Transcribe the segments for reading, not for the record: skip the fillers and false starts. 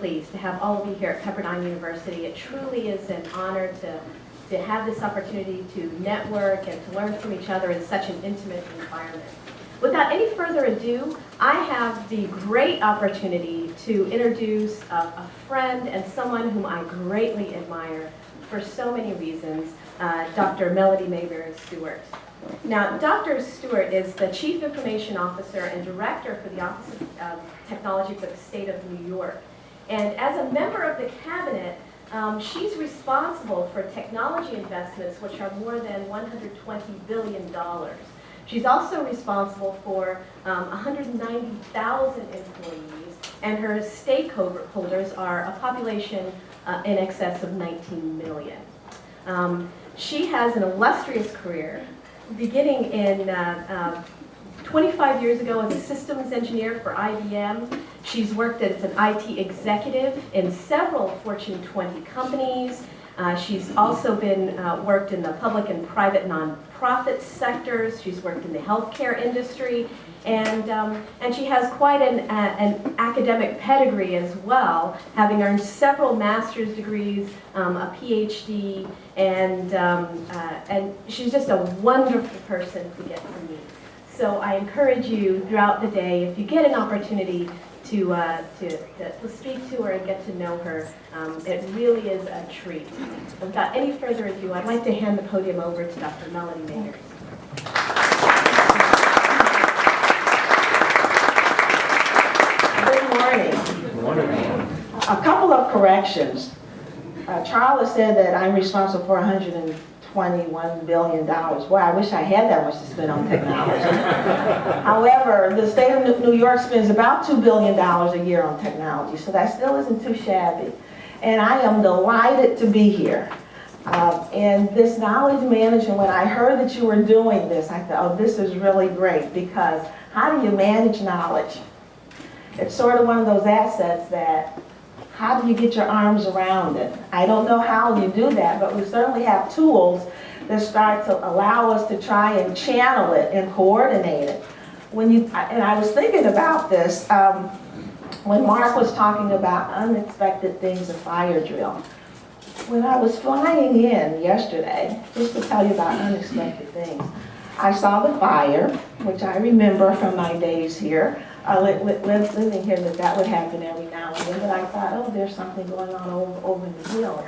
pleased to have all of you here at Pepperdine University. It truly is an honor to have this opportunity to network and to learn from each other in such an intimate environment. Without any further ado, I have the great opportunity to introduce a friend and someone whom I greatly admire for so many reasons, Dr. Melody Mayberry-Stewart. Now, Dr. Stewart is the Chief Information Officer and Director for the Office of Technology for the State of New York. And as a member of the Cabinet, she's responsible for technology investments which are more than $120 billion. She's also responsible for 190,000 employees, and her stakeholders are a population in excess of 19 million. She has an illustrious career, beginning in 25 years ago as a systems engineer for IBM. She's worked as an IT executive in several Fortune 20 companies. She's also worked in the public and private nonprofit sectors. She's worked in the healthcare industry, and she has quite an academic pedigree as well, having earned several master's degrees, a PhD, and she's just a wonderful person to get to meet. So I encourage you throughout the day, if you get an opportunity to speak to her and get to know her. It really is a treat. Without any further ado, I'd like to hand the podium over to Dr. Melody Mayberry. Good morning. Good morning. A couple of corrections. Charlotte said that I'm responsible for $121 billion. Boy, I wish I had that much to spend on technology. However, the state of New York spends about $2 billion a year on technology, so that still isn't too shabby. And I am delighted to be here. And this knowledge management, when I heard that you were doing this, I thought, oh, this is really great, because how do you manage knowledge? It's sort of one of those assets that, how do you get your arms around it? I don't know how you do that, but we certainly have tools that start to allow us to try and channel it and coordinate it. And I was thinking about this when Mark was talking about unexpected things, a fire drill. When I was flying in yesterday, just to tell you about unexpected things, I saw the fire, which I remember from my days here. Living here, that would happen every now and then, but I thought, oh, there's something going on over in the hill.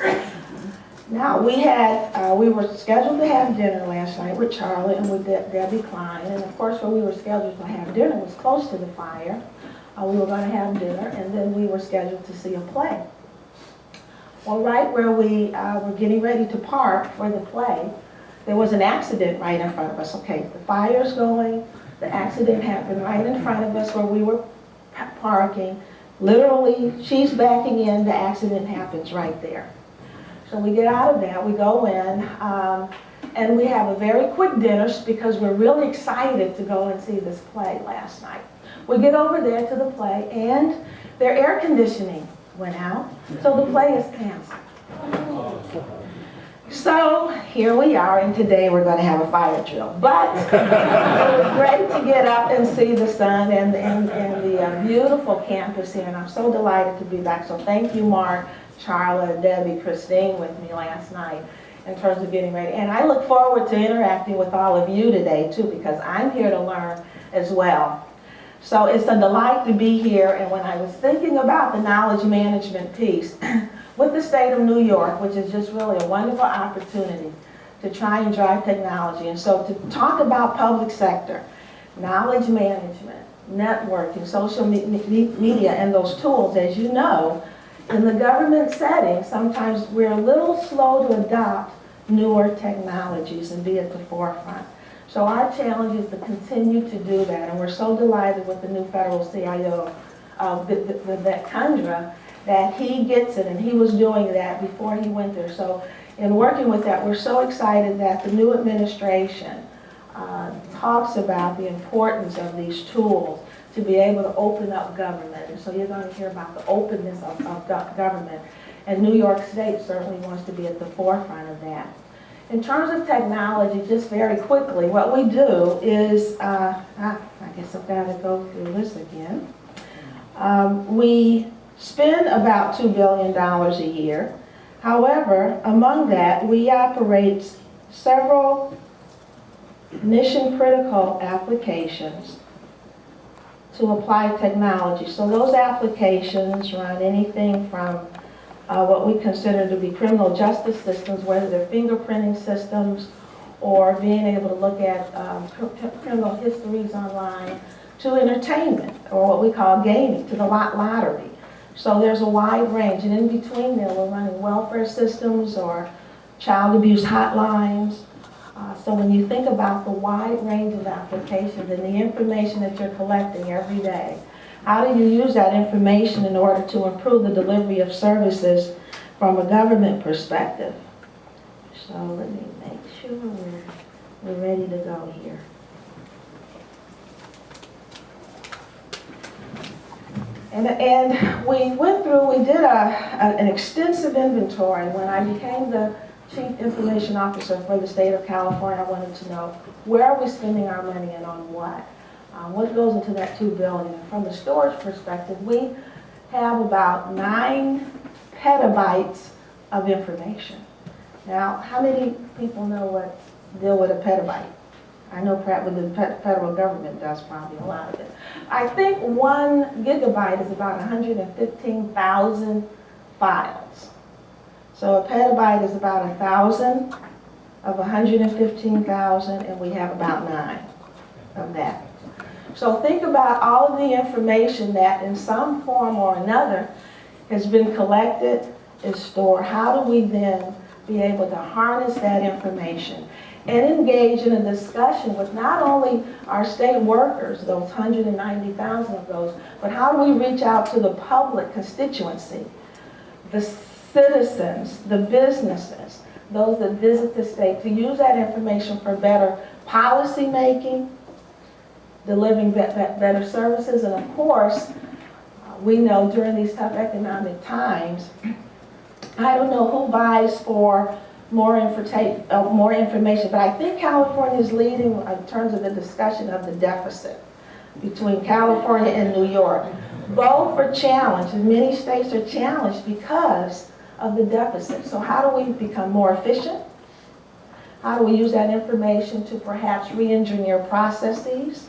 Now, we were scheduled to have dinner last night with Charlotte and with Debbie Klein, and of course, where we were scheduled to have dinner was close to the fire. We were going to have dinner, and then we were scheduled to see a play. Well, right where we were getting ready to park for the play, there was an accident right in front of us. Okay, the fire's going. The accident happened right in front of us where we were parking. Literally, she's backing in, the accident happens right there. So we get out of that, we go in, and we have a very quick dinner because we're really excited to go and see this play last night. We get over there to the play, and their air conditioning went out, so the play is canceled. So here we are, and today we're going to have a fire drill. But it was great to get up and see the sun and the beautiful campus here, and I'm so delighted to be back. So thank you, Mark, Charlotte, Debbie, Christine with me last night in terms of getting ready. And I look forward to interacting with all of you today, too, because I'm here to learn as well. So it's a delight to be here, and when I was thinking about the knowledge management piece, with the state of New York, which is just really a wonderful opportunity to try and drive technology. And so to talk about public sector, knowledge management, networking, social media, and those tools, as you know, in the government setting, sometimes we're a little slow to adopt newer technologies and be at the forefront. So our challenge is to continue to do that, and we're so delighted with the new federal CIO, Vivek Kundra, that he gets it, and he was doing that before he went there. So in working with that, we're so excited that the new administration talks about the importance of these tools to be able to open up government. And so you're going to hear about the openness of government. And New York State certainly wants to be at the forefront of that. In terms of technology, just very quickly, what we do is, I guess I've got to go through this again. We spend about $2 billion a year. However, among that, we operate several mission-critical applications to apply technology. So those applications run anything from what we consider to be criminal justice systems, whether they're fingerprinting systems or being able to look at criminal histories online, to entertainment, or what we call gaming, to the lottery. So there's a wide range, and in between there we're running welfare systems or child abuse hotlines. So when you think about the wide range of applications and the information that you're collecting every day, how do you use that information in order to improve the delivery of services from a government perspective? So let me make sure we're ready to go here. And we went through, we did an extensive inventory. When I became the Chief Information Officer for the state of California, I wanted to know where are we spending our money and on what? What goes into that $2 billion? From the storage perspective, we have about 9 petabytes of information. Now, how many people know what deal with a petabyte? I know perhaps the federal government does probably a lot of it. I think 1 gigabyte is about 115,000 files. So a petabyte is about 1,000 of 115,000, and we have about 9 of that. So think about all of the information that in some form or another has been collected, is stored. How do we then be able to harness that information and engage in a discussion with not only our state workers, those 190,000 of those, but how do we reach out to the public constituency, the citizens, the businesses, those that visit the state, to use that information for better policy making, delivering better services, and of course, we know during these tough economic times, I don't know who buys for more information, but I think California is leading in terms of the discussion of the deficit between California and New York. Both are challenged, and many states are challenged because of the deficit. So how do we become more efficient? How do we use that information to perhaps re-engineer processes?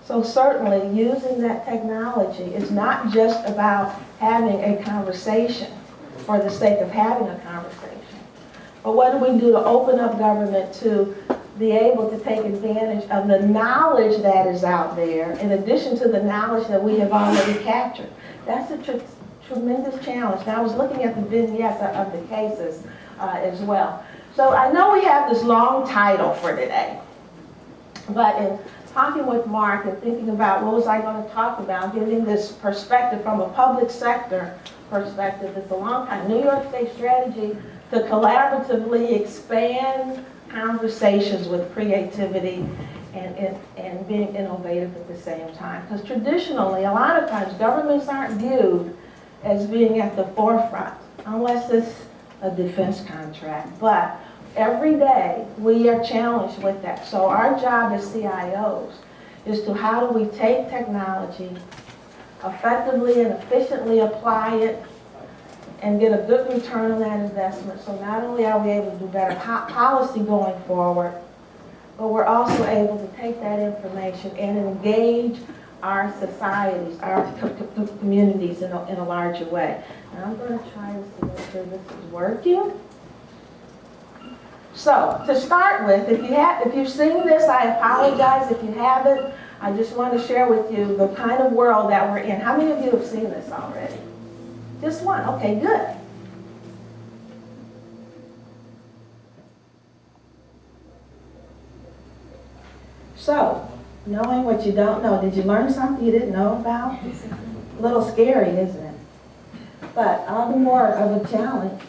So certainly using that technology is not just about having a conversation for the sake of having a conversation. But what do we do to open up government to be able to take advantage of the knowledge that is out there, in addition to the knowledge that we have already captured? That's a tremendous challenge. Now, I was looking at the vignettes of the cases as well. So I know we have this long title for today, but in talking with Mark and thinking about what was I going to talk about, giving this perspective from a public sector perspective, it's a long time. New York State strategy to collaboratively expand conversations with creativity and being innovative at the same time. Because traditionally, a lot of times, governments aren't viewed as being at the forefront, unless it's a defense contract. But every day, we are challenged with that. So our job as CIOs is to how do we take technology, effectively and efficiently apply it, and get a good return on that investment. So not only are we able to do better policy going forward, but we're also able to take that information and engage our societies, our communities in a larger way. Now I'm going to try to see if this is working. So to start with, if you've seen this, I apologize if you haven't. I just want to share with you the kind of world that we're in. How many of you have seen this already? Just one. Okay, good. So, knowing what you don't know, did you learn something you didn't know about? A little scary, isn't it? But all the more of a challenge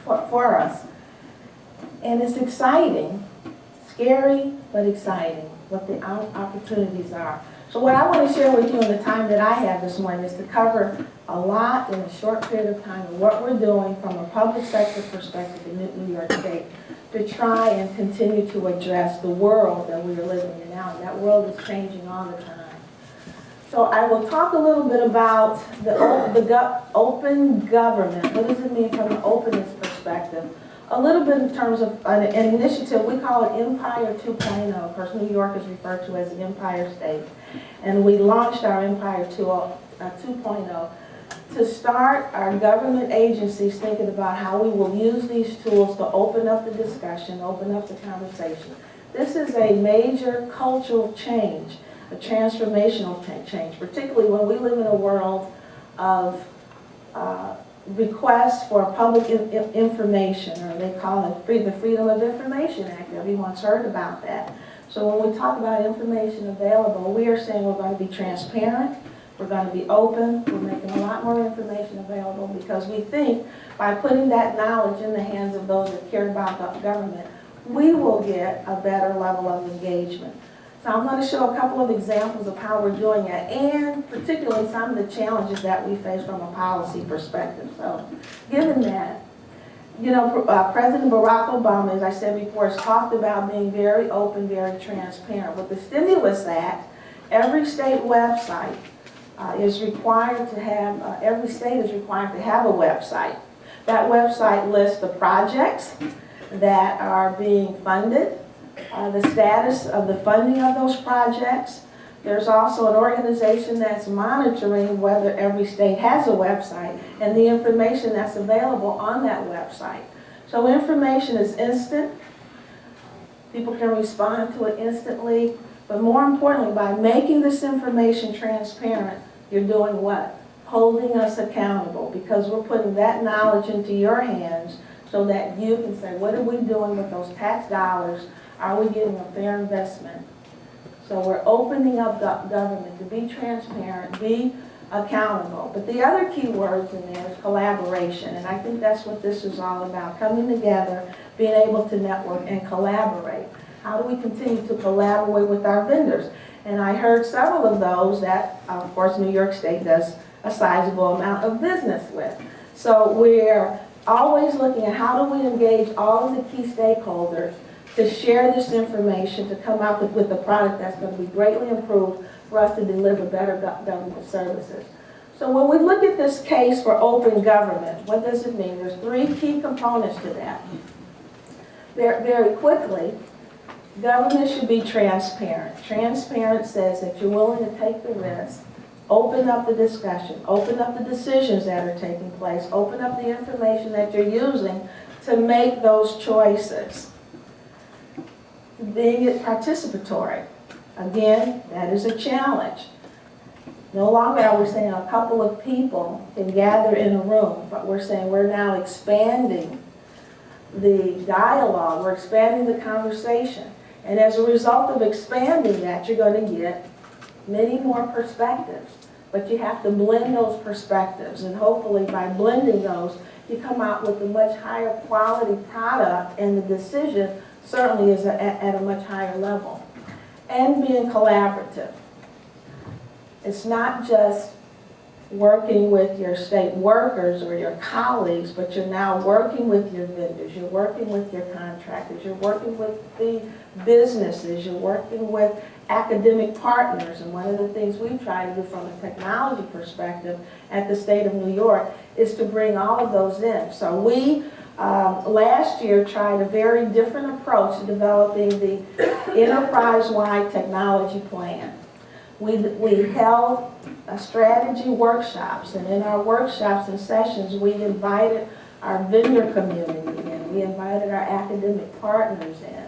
for us. And it's exciting, scary, but exciting, what the opportunities are. So what I want to share with you in the time that I have this morning is to cover a lot in a short period of time of what we're doing from a public sector perspective in New York State to try and continue to address the world that we are living in now. And that world is changing all the time. So I will talk a little bit about the open government. What does it mean from an openness perspective? A little bit in terms of an initiative, we call it Empire 2.0. Of course, New York is referred to as the Empire State. And we launched our Empire 2.0 to start our government agencies thinking about how we will use these tools to open up the discussion, open up the conversation. This is a major cultural change, a transformational change, particularly when we live in a world of requests for public information, or they call it the Freedom of Information Act. Everyone's heard about that. So when we talk about information available, we are saying we're going to be transparent, we're going to be open, we're making a lot more information available because we think by putting that knowledge in the hands of those that care about government, we will get a better level of engagement. So I'm going to show a couple of examples of how we're doing it, and particularly some of the challenges that we face from a policy perspective. So given that, you know, President Barack Obama, as I said before, has talked about being very open, very transparent. With the Stimulus Act, every state website is required to have, every state is required to have a website. That website lists the projects that are being funded, the status of the funding of those projects. There's also an organization that's monitoring whether every state has a website and the information that's available on that website. So information is instant. People can respond to it instantly. But more importantly, by making this information transparent, you're doing what? Holding us accountable, because we're putting that knowledge into your hands so that you can say, what are we doing with those tax dollars? Are we getting a fair investment? So we're opening up government to be transparent, be accountable. But the other key words in there is collaboration, and I think that's what this is all about, coming together, being able to network and collaborate. How do we continue to collaborate with our vendors? And I heard several of those that, of course, New York State does a sizable amount of business with. So we're always looking at how do we engage all of the key stakeholders to share this information, to come out with a product that's going to be greatly improved for us to deliver better government services. So when we look at this case for open government, what does it mean? There's three key components to that. Very quickly, government should be transparent. Transparent says that you're willing to take the risk, open up the discussion, open up the decisions that are taking place, open up the information that you're using to make those choices. Being participatory. Again, that is a challenge. No longer are we saying a couple of people can gather in a room, but we're saying we're now expanding the dialogue, we're expanding the conversation. And as a result of expanding that, you're going to get many more perspectives. But you have to blend those perspectives, and hopefully by blending those, you come out with a much higher quality product, and the decision certainly is at a much higher level. And being collaborative. It's not just working with your state workers or your colleagues, but you're now working with your vendors, you're working with your contractors, you're working with the businesses, you're working with academic partners. And one of the things we try to do from a technology perspective at the state of New York is to bring all of those in. So we last year tried a very different approach to developing the enterprise-wide technology plan. We held strategy workshops, and in our workshops and sessions we invited our vendor community in, we invited our academic partners in,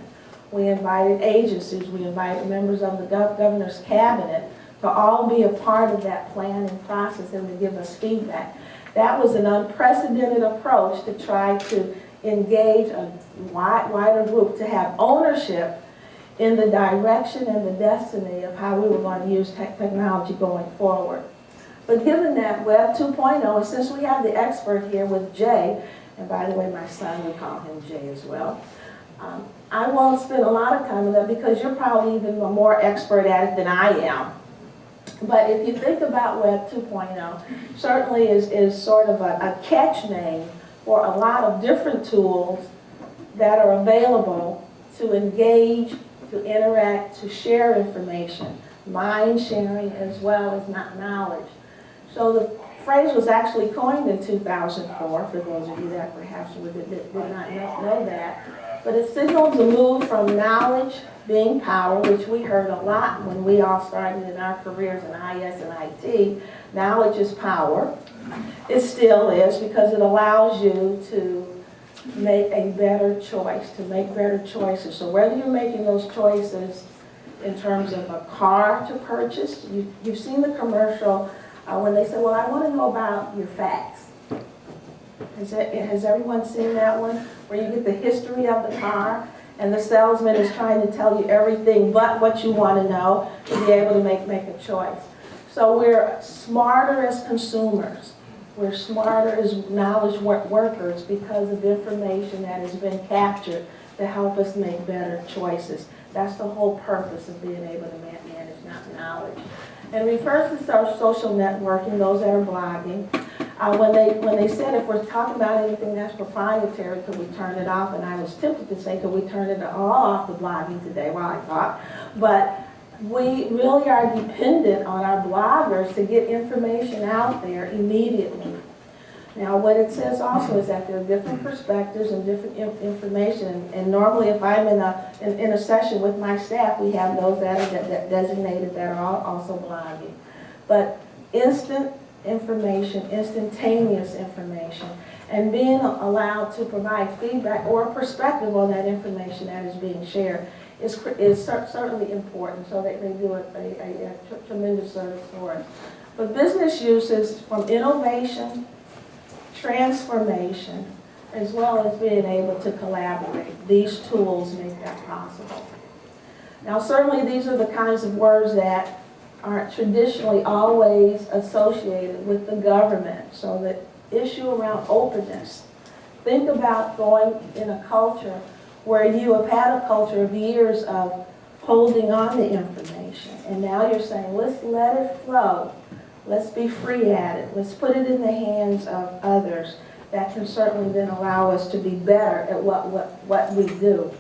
we invited agencies, we invited members of the governor's cabinet to all be a part of that planning process and to give us feedback. That was an unprecedented approach to try to engage a wider group, to have ownership in the direction and the destiny of how we were going to use technology going forward. But given that Web 2.0, and since we have the expert here with Jay, and by the way, my son, we call him Jay as well, I won't spend a lot of time on that because you're probably even more expert at it than I am. But if you think about Web 2.0, certainly is sort of a catch name for a lot of different tools that are available to engage, to interact, to share information. mind sharing as well as not knowledge. So the phrase was actually coined in 2004, for those of you that perhaps did not know that. But it signals a move from knowledge being power, which we heard a lot when we all started in our careers in IS and IT. Knowledge is power. It still is, because it allows you to make a better choice, to make better choices. So whether you're making those choices in terms of a car to purchase, you've seen the commercial when they say, well, I want to know about your facts. Has everyone seen that one? Where you get the history of the car and the salesman is trying to tell you everything but what you want to know to be able to make a choice. So we're smarter as consumers. We're smarter as knowledge workers because of information that has been captured to help us make better choices. That's the whole purpose of being able to manage knowledge. And refers to social networking, those that are blogging. When they said if we're talking about anything that's proprietary, could we turn it off? And I was tempted to say, could we turn it all off the blogging today while I thought. But we really are dependent on our bloggers to get information out there immediately. Now, what it says also is that there are different perspectives and different information. And normally, if I'm in a session with my staff, we have those that are designated that are also blogging. But instant information, instantaneous information, and being allowed to provide feedback or perspective on that information that is being shared is certainly important, so that they do a tremendous service for us. But business uses from innovation, transformation, as well as being able to collaborate. These tools make that possible. Now, certainly these are the kinds of words that aren't traditionally always associated with the government. So the issue around openness. Think about going in a culture where you have had a culture of years of holding on to information. And now you're saying, let's let it flow. Let's be free at it. Let's put it in the hands of others. That can certainly then allow us to be better at what we do.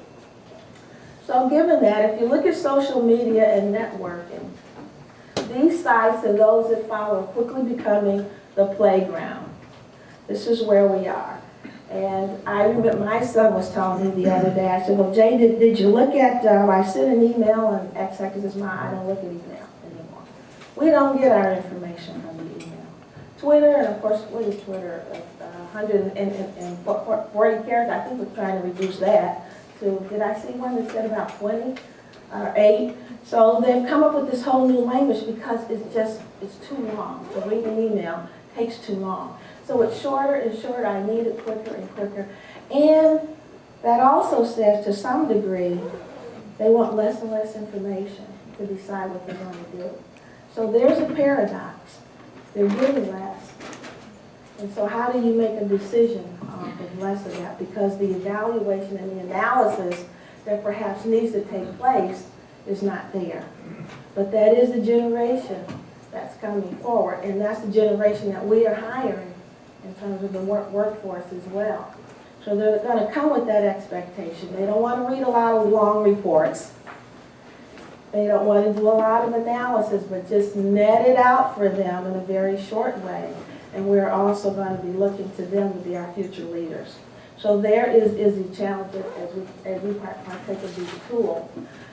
So given that, if you look at social media and networking, these sites and those that follow are quickly becoming the playground. This is where we are. And I remember my son was telling me the other day, I said, well, Jay, did you look at, I sent an email and X seconds is mine, I don't look at email anymore. We don't get our information from the email. Twitter, and of course, what is Twitter? 140 characters, I think we're trying to reduce that to, did I see one that said about 20 or 8? So they've come up with this whole new language because it's too long. To read an email takes too long. So it's shorter and shorter. I need it quicker and quicker. And that also says, to some degree, they want less and less information to decide what they're going to do. So there's a paradox. They're getting less. And so how do you make a decision with less of that? Because the evaluation and the analysis that perhaps needs to take place is not there. But that is the generation that's coming forward, and that's the generation that we are hiring in terms of the workforce as well. So they're going to come with that expectation. They don't want to read a lot of long reports. They don't want to do a lot of analysis, but just net it out for them in a very short way. And we're also going to be looking to them to be our future leaders. So there is the challenge as we partake of these tools.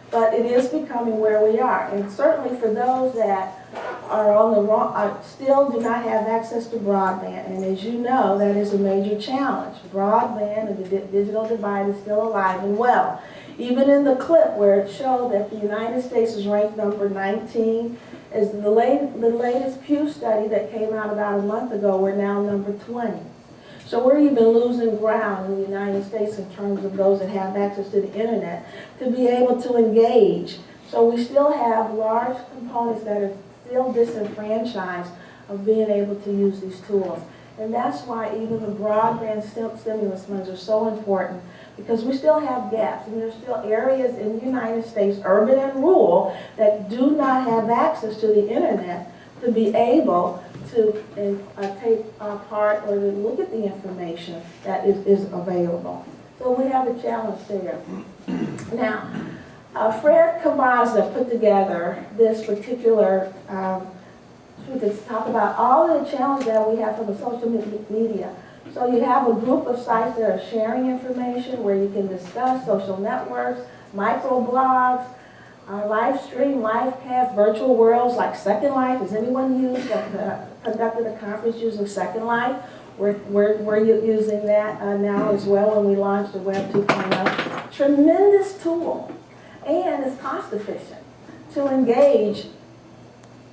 But it is becoming where we are. And certainly for those that are on the wrong, still do not have access to broadband. And as you know, that is a major challenge. Broadband and the digital divide is still alive and well. Even in the clip where it showed that the United States is ranked number 19, as the latest Pew study that came out about a month ago, we're now number 20. So we're even losing ground in the United States in terms of those that have access to the internet to be able to engage. So we still have large components that are still disenfranchised of being able to use these tools. And that's why even the broadband stimulus funds are so important, because we still have gaps, and there's still areas in the United States, urban and rural, that do not have access to the internet to be able to take part or to look at the information that is available. So we have a challenge there. Now, Fred Cavazza put together this particular, to talk about all the challenges that we have from the social media. So you have a group of sites that are sharing information where you can discuss social networks, microblogs, live stream, live cast, virtual worlds like Second Life. Has anyone conducted a conference using Second Life? We're using that now as well when we launched the Web 2.0. Tremendous tool, and it's cost efficient to engage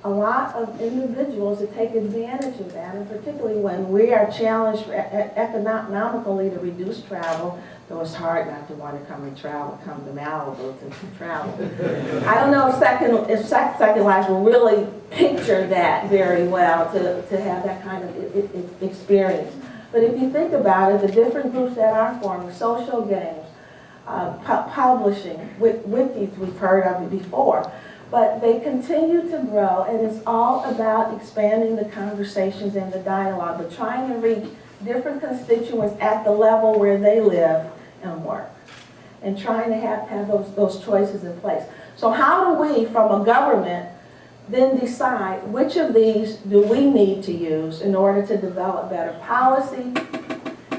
a lot of individuals to take advantage of that, and particularly when we are challenged economically to reduce travel, though it's hard not to want to come to Malibu to travel. I don't know if Second Life will really picture that very well to have that kind of experience. But if you think about it, the different groups that are forming, social games, publishing, wikis, we've heard of it before, but they continue to grow, and it's all about expanding the conversations and the dialogue, but trying to reach different constituents at the level where they live and work, and trying to have those choices in place. So how do we, from a government, then decide which of these do we need to use in order to develop better policy,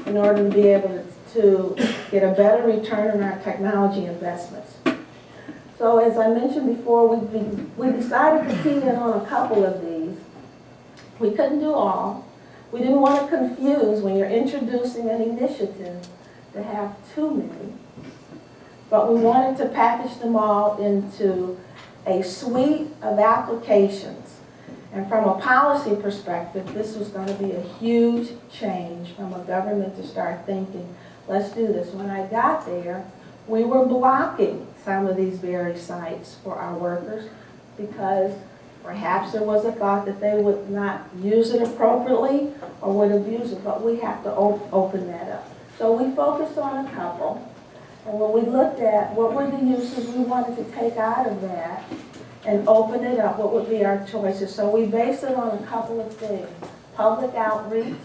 in order to be able to get a better return on our technology investments? So as I mentioned before, we decided to key in on a couple of these. We couldn't do all. We didn't want to confuse when you're introducing an initiative to have too many, but we wanted to package them all into a suite of applications. And from a policy perspective, this was going to be a huge change from a government to start thinking, let's do this. When I got there, we were blocking some of these very sites for our workers because perhaps there was a thought that they would not use it appropriately or would abuse it, but we have to open that up. So we focused on a couple, and when we looked at what were the uses we wanted to take out of that and open it up, what would be our choices. So we based it on a couple of things: public outreach,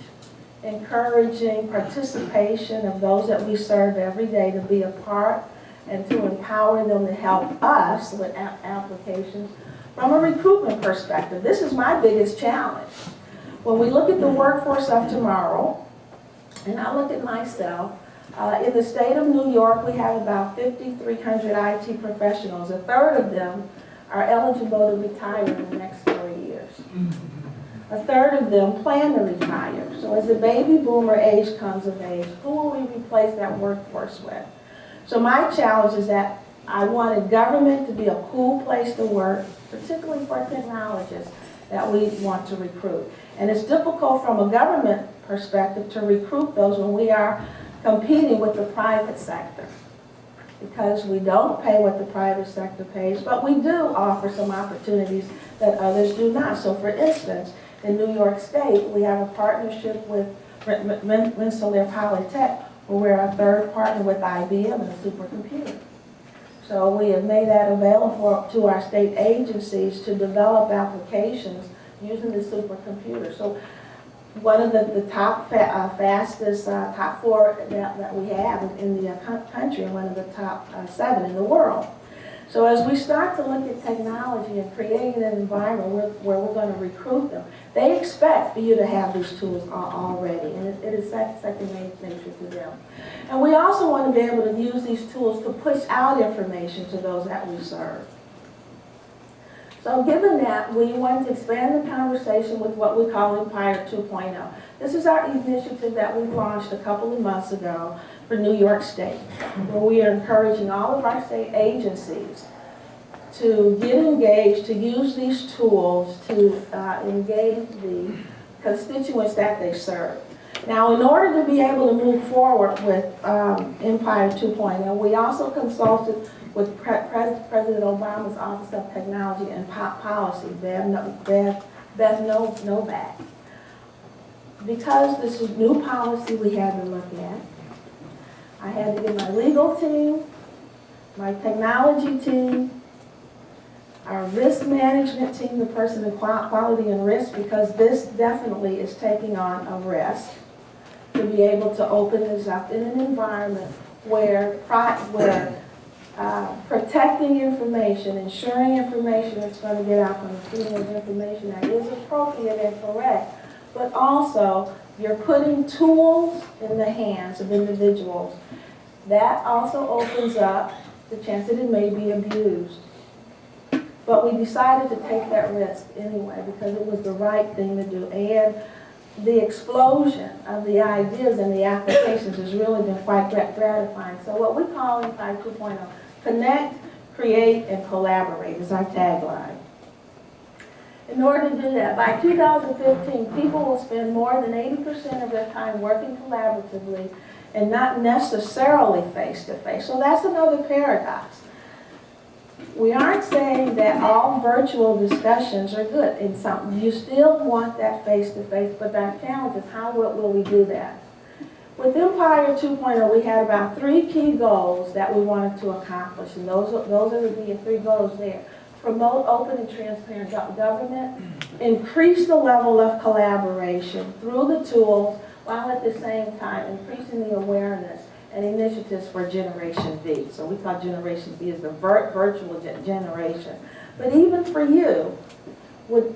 encouraging participation of those that we serve every day to be a part and to empower them to help us with applications. From a recruitment perspective, this is my biggest challenge. When we look at the workforce of tomorrow, and I look at myself, in the state of New York, we have about 5,300 IT professionals. A third of them are eligible to retire in the next 4 years. A third of them plan to retire. So as the baby boomer age comes of age, who will we replace that workforce with? So my challenge is that I wanted government to be a cool place to work, particularly for technologists that we want to recruit. And it's difficult from a government perspective to recruit those when we are competing with the private sector, because we don't pay what the private sector pays, but we do offer some opportunities that others do not. So for instance, in New York State, we have a partnership with Rensselaer Polytech, where we're a third partner with IBM and a supercomputer. So we have made that available to our state agencies to develop applications using the supercomputer. So one of the top fastest, top 4 that we have in the country, and one of the top 7 in the world. So as we start to look at technology and creating an environment where we're going to recruit them, they expect for you to have these tools already, and it is second nature to them. And we also want to be able to use these tools to push out information to those that we serve. So given that, we want to expand the conversation with what we call Empire 2.0. This is our initiative that we launched a couple of months ago for New York State, where we are encouraging all of our state agencies to get engaged, to use these tools to engage the constituents that they serve. Now, in order to be able to move forward with Empire 2.0, we also consulted with President Obama's Office of Technology and Policy, Beth Novak. Because this is new policy we had to look at, I had to get my legal team, my technology team, our risk management team, the person in quality and risk, because this definitely is taking on a risk, to be able to open this up in an environment where protecting information, ensuring information that's going to get out from the freedom of information that is appropriate and correct, but also you're putting tools in the hands of individuals. That also opens up the chance that it may be abused. But we decided to take that risk anyway because it was the right thing to do. And the explosion of the ideas and the applications has really been quite gratifying. So what we call in 2.0, connect, create, and collaborate is our tagline. In order to do that, by 2015, people will spend more than 80% of their time working collaboratively and not necessarily face-to-face. So that's another paradox. We aren't saying that all virtual discussions are good. In some, you still want that face-to-face, but our challenge is how will we do that? With Empire 2.0, we had about 3 key goals that we wanted to accomplish, and those are the 3 goals there. Promote open and transparent government, increase the level of collaboration through the tools, while at the same time increasing the awareness and initiatives for Generation V. So we call Generation V as the virtual generation. But even for you,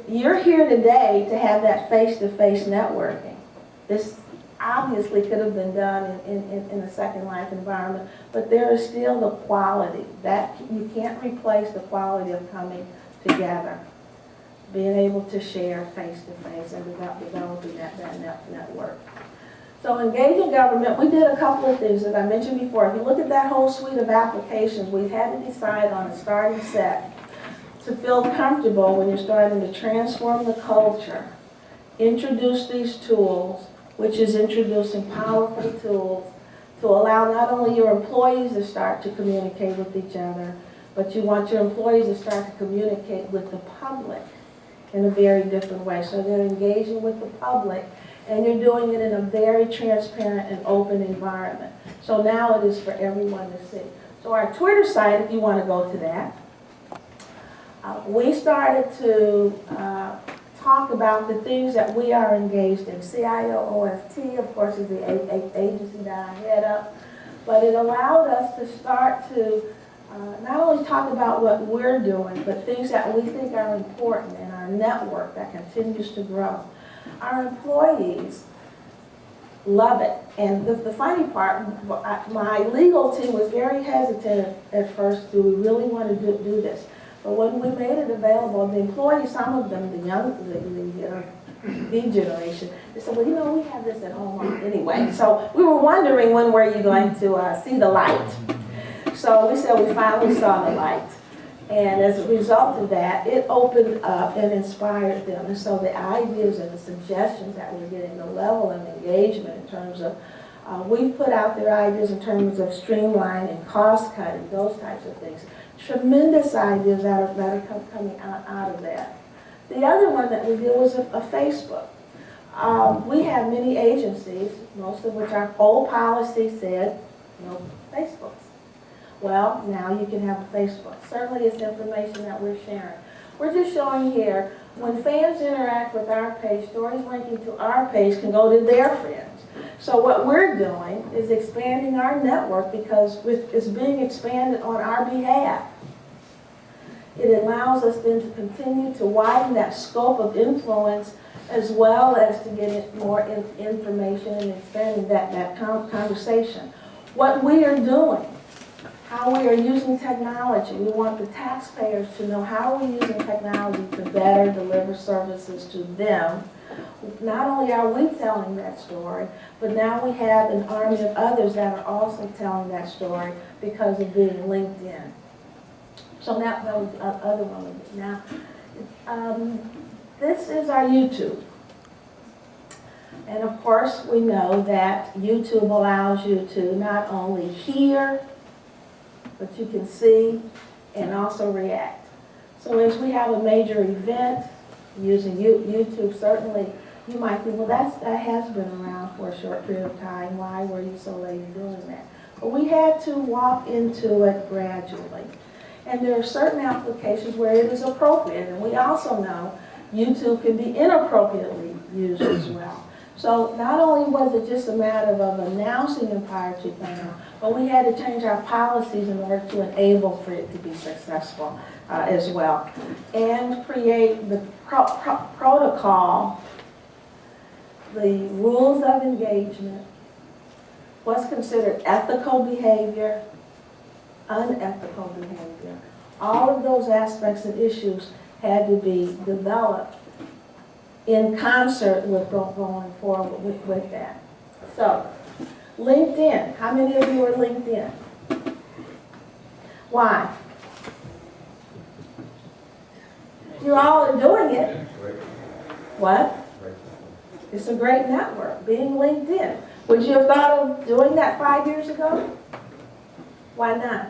you're here today to have that face-to-face networking. This obviously could have been done in a Second Life environment, but there is still the quality. That you can't replace the quality of coming together, being able to share face-to-face and developing that network. So engaging government, we did a couple of things, as I mentioned before. If you look at that whole suite of applications, we had to decide on a starting set to feel comfortable when you're starting to transform the culture, introduce these tools, which is introducing powerful tools to allow not only your employees to start to communicate with each other, but you want your employees to start to communicate with the public in a very different way. So they're engaging with the public, and you're doing it in a very transparent and open environment. So now it is for everyone to see. So our Twitter site, if you want to go to that, we started to talk about the things that we are engaged in. CIO OFT, of course, is the agency that I head up, but it allowed us to start to not only talk about what we're doing, but things that we think are important in our network that continues to grow. Our employees love it. And the funny part, my legal team was very hesitant at first, do we really want to do this? But when we made it available, the employees, some of them, the generation, they said, well, you know, we have this at home anyway. So we were wondering, when were you going to see the light? So we said we finally saw the light. And as a result of that, it opened up and inspired them. And so the ideas and the suggestions that we're getting, the level of engagement in terms of, we put out their ideas in terms of streamlining, cost cutting, those types of things. Tremendous ideas that are coming out of that. The other one that we did was a Facebook. We have many agencies, most of which our old policy said, no Facebooks. Well, now you can have a Facebook. Certainly it's information that we're sharing. We're just showing here, when fans interact with our page, stories linking to our page can go to their friends. So what we're doing is expanding our network because it's being expanded on our behalf. It allows us then to continue to widen that scope of influence as well as to get more information and expanding that conversation. What we are doing, how we are using technology. We want the taxpayers to know how are we using technology to better deliver services to them. Not only are we telling that story, but now we have an army of others that are also telling that story because of being linked in. So now, that was the other one. Now, this is our YouTube. And of course, we know that YouTube allows you to not only hear, but you can see and also react. So as we have a major event using YouTube, certainly you might think, well, that has been around for a short period of time. Why were you so late in doing that? But we had to walk into it gradually. And there are certain applications where it is appropriate. And we also know YouTube can be inappropriately used as well. So not only was it just a matter of announcing Empire 2.0, but we had to change our policies in order to enable for it to be successful as well. And create the protocol, the rules of engagement, what's considered ethical behavior, unethical behavior. All of those aspects and issues had to be developed in concert with going forward with that. So, LinkedIn. How many of you are LinkedIn? Why? You all are doing it. What? It's a great network, being LinkedIn. Would you have thought of doing that 5 years ago? Why not?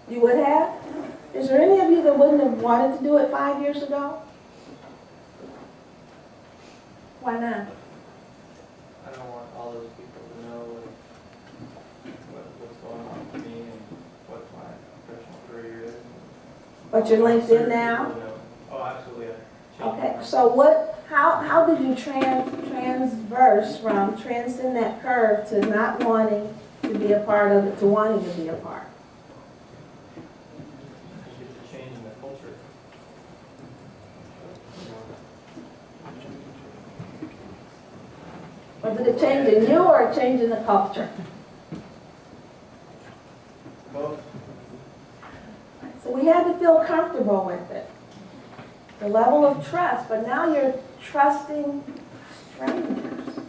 You would have? Is there any of you that wouldn't have wanted to do it 5 years ago? Why not? I don't want all those people to know what's going on with me and what my professional career is. But you're LinkedIn now? Oh, absolutely. Okay, so how did you transverse from transcend that curve to not wanting to be a part of it to wanting to be a part? It's a change in the culture. Was it a change in you or a change in the culture? Both. So we had to feel comfortable with it. The level of trust, but now you're trusting strangers.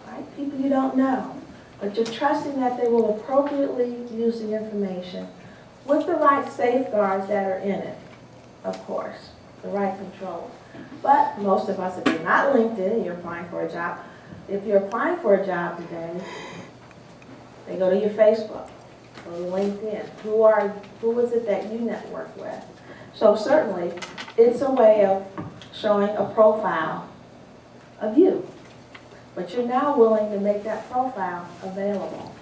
Right? People you don't know. But you're trusting that they will appropriately use the information with the right safeguards that are in it, of course, the right controls. But most of us, if you're not LinkedIn and you're applying for a job, if you're applying for a job today, they go to your Facebook, go to LinkedIn. Who is it that you network with? So certainly, it's a way of showing a profile of you. But you're now willing to make that profile available.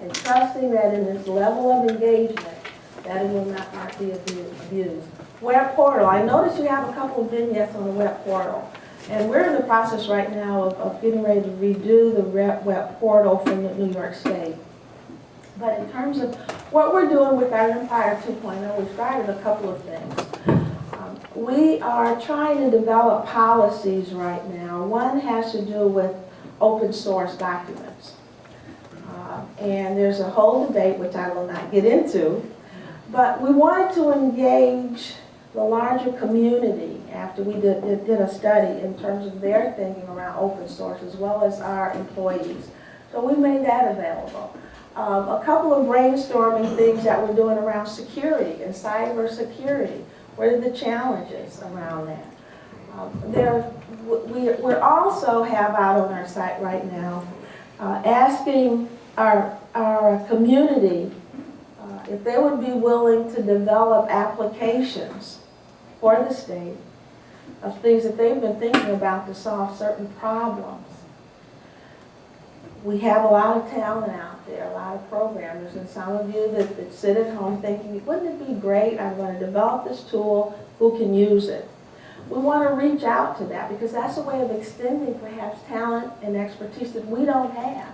And trusting that in this level of engagement, that it will not be abused. Web portal. I noticed you have a couple of vignettes on the web portal. And we're in the process right now of getting ready to redo the web portal from the New York State. But in terms of what we're doing with our Empire 2.0, we've started a couple of things. We are trying to develop policies right now. One has to do with open source documents. And there's a whole debate, which I will not get into, but we wanted to engage the larger community after we did a study in terms of their thinking around open source as well as our employees. So we made that available. A couple of brainstorming things that we're doing around security and cyber security. What are the challenges around that? We also have out on our site right now asking our community if they would be willing to develop applications for the state of things that they've been thinking about to solve certain problems. We have a lot of talent out there, a lot of programmers, and some of you that sit at home thinking, wouldn't it be great, I'm going to develop this tool, who can use it? We want to reach out to that because that's a way of extending perhaps talent and expertise that we don't have.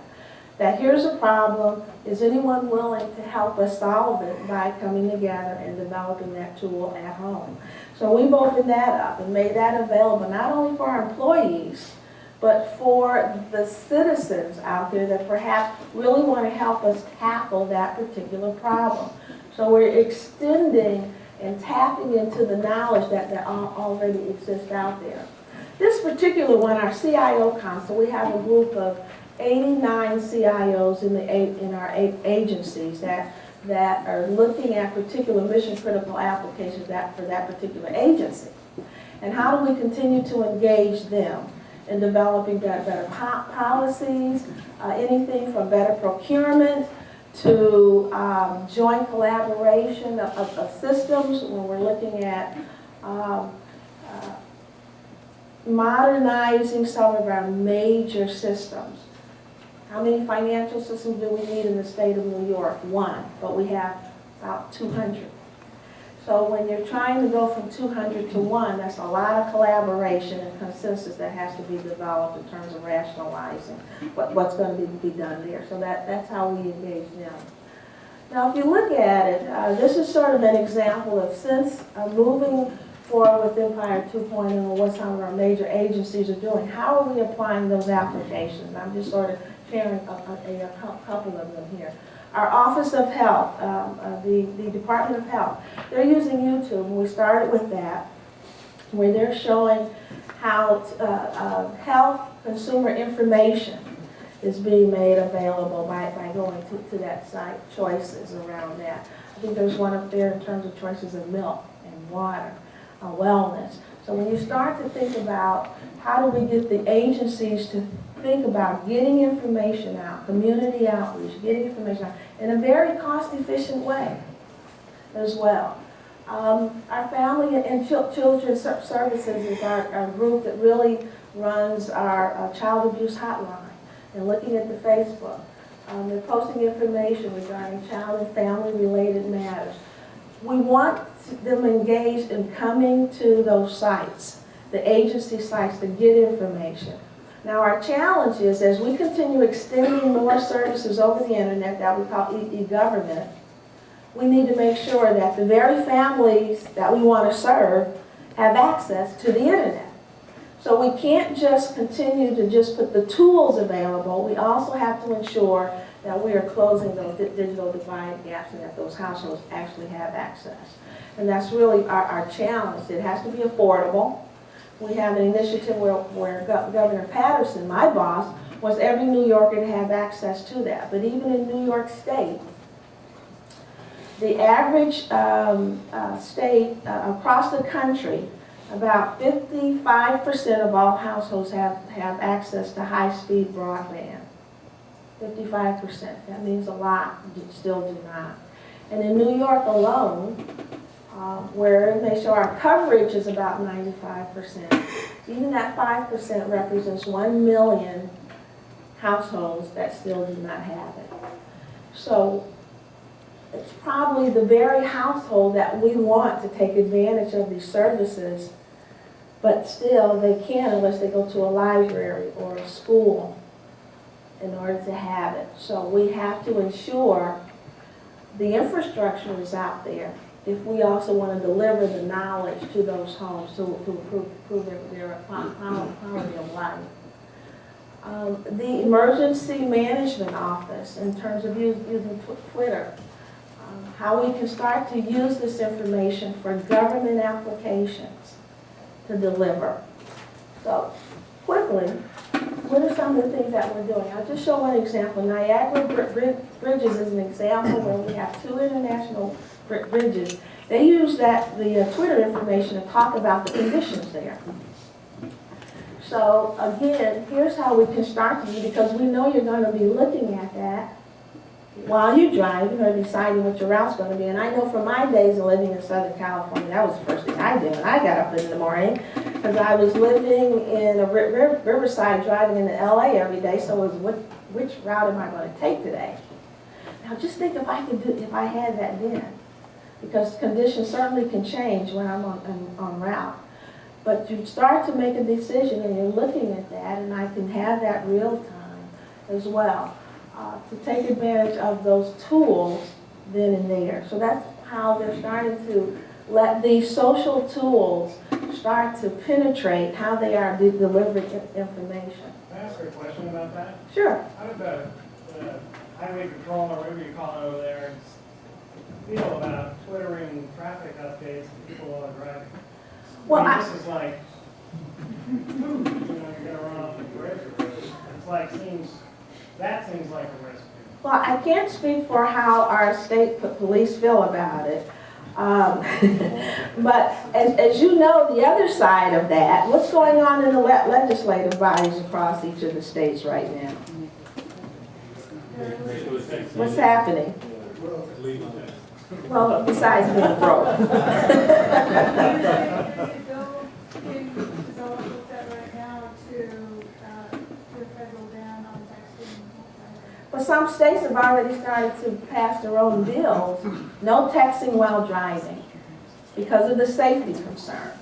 That here's a problem, is anyone willing to help us solve it by coming together and developing that tool at home? So we've opened that up and made that available not only for our employees, but for the citizens out there that perhaps really want to help us tackle that particular problem. So we're extending and tapping into the knowledge that already exists out there. This particular one, our CIO Console, we have a group of 89 CIOs in our agencies that are looking at particular mission critical applications for that particular agency. And how do we continue to engage them in developing better policies, anything from better procurement to joint collaboration of systems when we're looking at modernizing some of our major systems. How many financial systems do we need in the state of New York? One, but we have about 200. So when you're trying to go from 200 to 1, that's a lot of collaboration and consensus that has to be developed in terms of rationalizing what's going to be done there. So that's how we engage them. Now, if you look at it, this is sort of an example of since moving forward with Empire 2.0 and what some of our major agencies are doing, how are we applying those applications? I'm just sort of sharing a couple of them here. Our Office of Health, the Department of Health, they're using YouTube, and we started with that, where they're showing how health consumer information is being made available by going to that site, choices around that. I think there's one up there in terms of choices of milk and water, wellness. So when you start to think about how do we get the agencies to think about getting information out, community outreach, getting information out in a very cost-efficient way as well. Our Family and Children's Services is our group that really runs our child abuse hotline. And looking at the Facebook, they're posting information regarding child and family-related matters. We want them engaged in coming to those sites, the agency sites, to get information. Now our challenge is, as we continue extending more services over the internet that we call e-government, we need to make sure that the very families that we want to serve have access to the internet. So we can't just continue to just put the tools available. We also have to ensure that we are closing those digital divide gaps and that those households actually have access. And that's really our challenge. It has to be affordable. We have an initiative where Governor Patterson, my boss, wants every New Yorker to have access to that. But even in New York State, the average state across the country, about 55% of all households have access to high-speed broadband. 55%. That means a lot still do not. And in New York alone, where they show our coverage is about 95%, even that 5% represents 1 million households that still do not have it. So it's probably the very household that we want to take advantage of these services, but still they can't unless they go to a library or a school in order to have it. So we have to ensure the infrastructure is out there if we also want to deliver the knowledge to those homes to improve their quality of life. The Emergency Management Office, in terms of using Twitter, how we can start to use this information for government applications to deliver. So, quickly, what are some of the things that we're doing? I'll just show one example. Niagara Bridges is an example where we have 2 international bridges. They use the Twitter information to talk about the conditions there. So, again, here's how we can start to do, because we know you're going to be looking at that while you drive, you're deciding what your route's going to be. And I know from my days of living in Southern California, that was the first thing I did when I got up in the morning, because I was living in a Riverside, driving into LA every day, so it was which route am I going to take today? Now just think if I had that then, because conditions certainly can change when I'm on route. But you start to make a decision and you're looking at that, and I can have that real time as well. To take advantage of those tools then and there. So that's how they're starting to let these social tools start to penetrate how they are delivering information. Can I ask a question about that? Sure. How did the highway patrol, or whatever you call it over there, feel about twittering traffic updates to people while they're driving? Well, this is like, you're going to run off the bridge. It's like, that seems like a risk. Well, I can't speak for how our state police feel about it. But as you know, the other side of that, what's going on in the legislative bodies across each of the states right now? What's happening? Well, besides being broke. But some states have already started to pass their own bills. No texting while driving. because of the safety concern.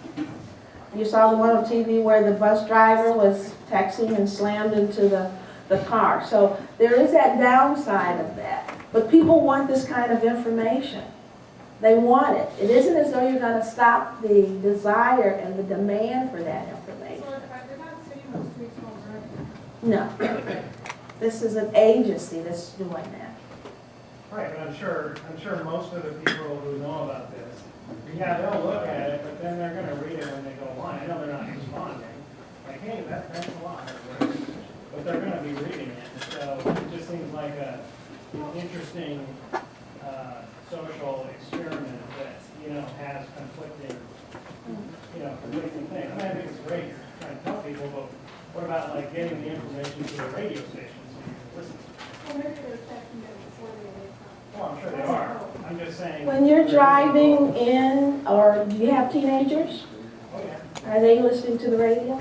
You saw the one on TV where the bus driver was texting and slammed into the car. So there is that downside of that. But people want this kind of information. They want it. It isn't as though you're going to stop the desire and the demand for that information. So they're not sitting on streets already. No. This is an agency that's doing that. Right, but I'm sure most of the people who know about this, yeah, they'll look at it, but then they're gonna read it when they go online. I know they're not responding, like, hey, that's a lot, but they're gonna be reading it. So it just seems like an interesting social experiment that, has conflicting things. I mean, I think it's great trying to tell people, but what about like getting the information to the radio station so you can listen? Well, maybe they're checking it before they leave. Well, I'm sure they are. I'm just saying. When you're driving in, or do you have teenagers? Oh, yeah. Are they listening to the radio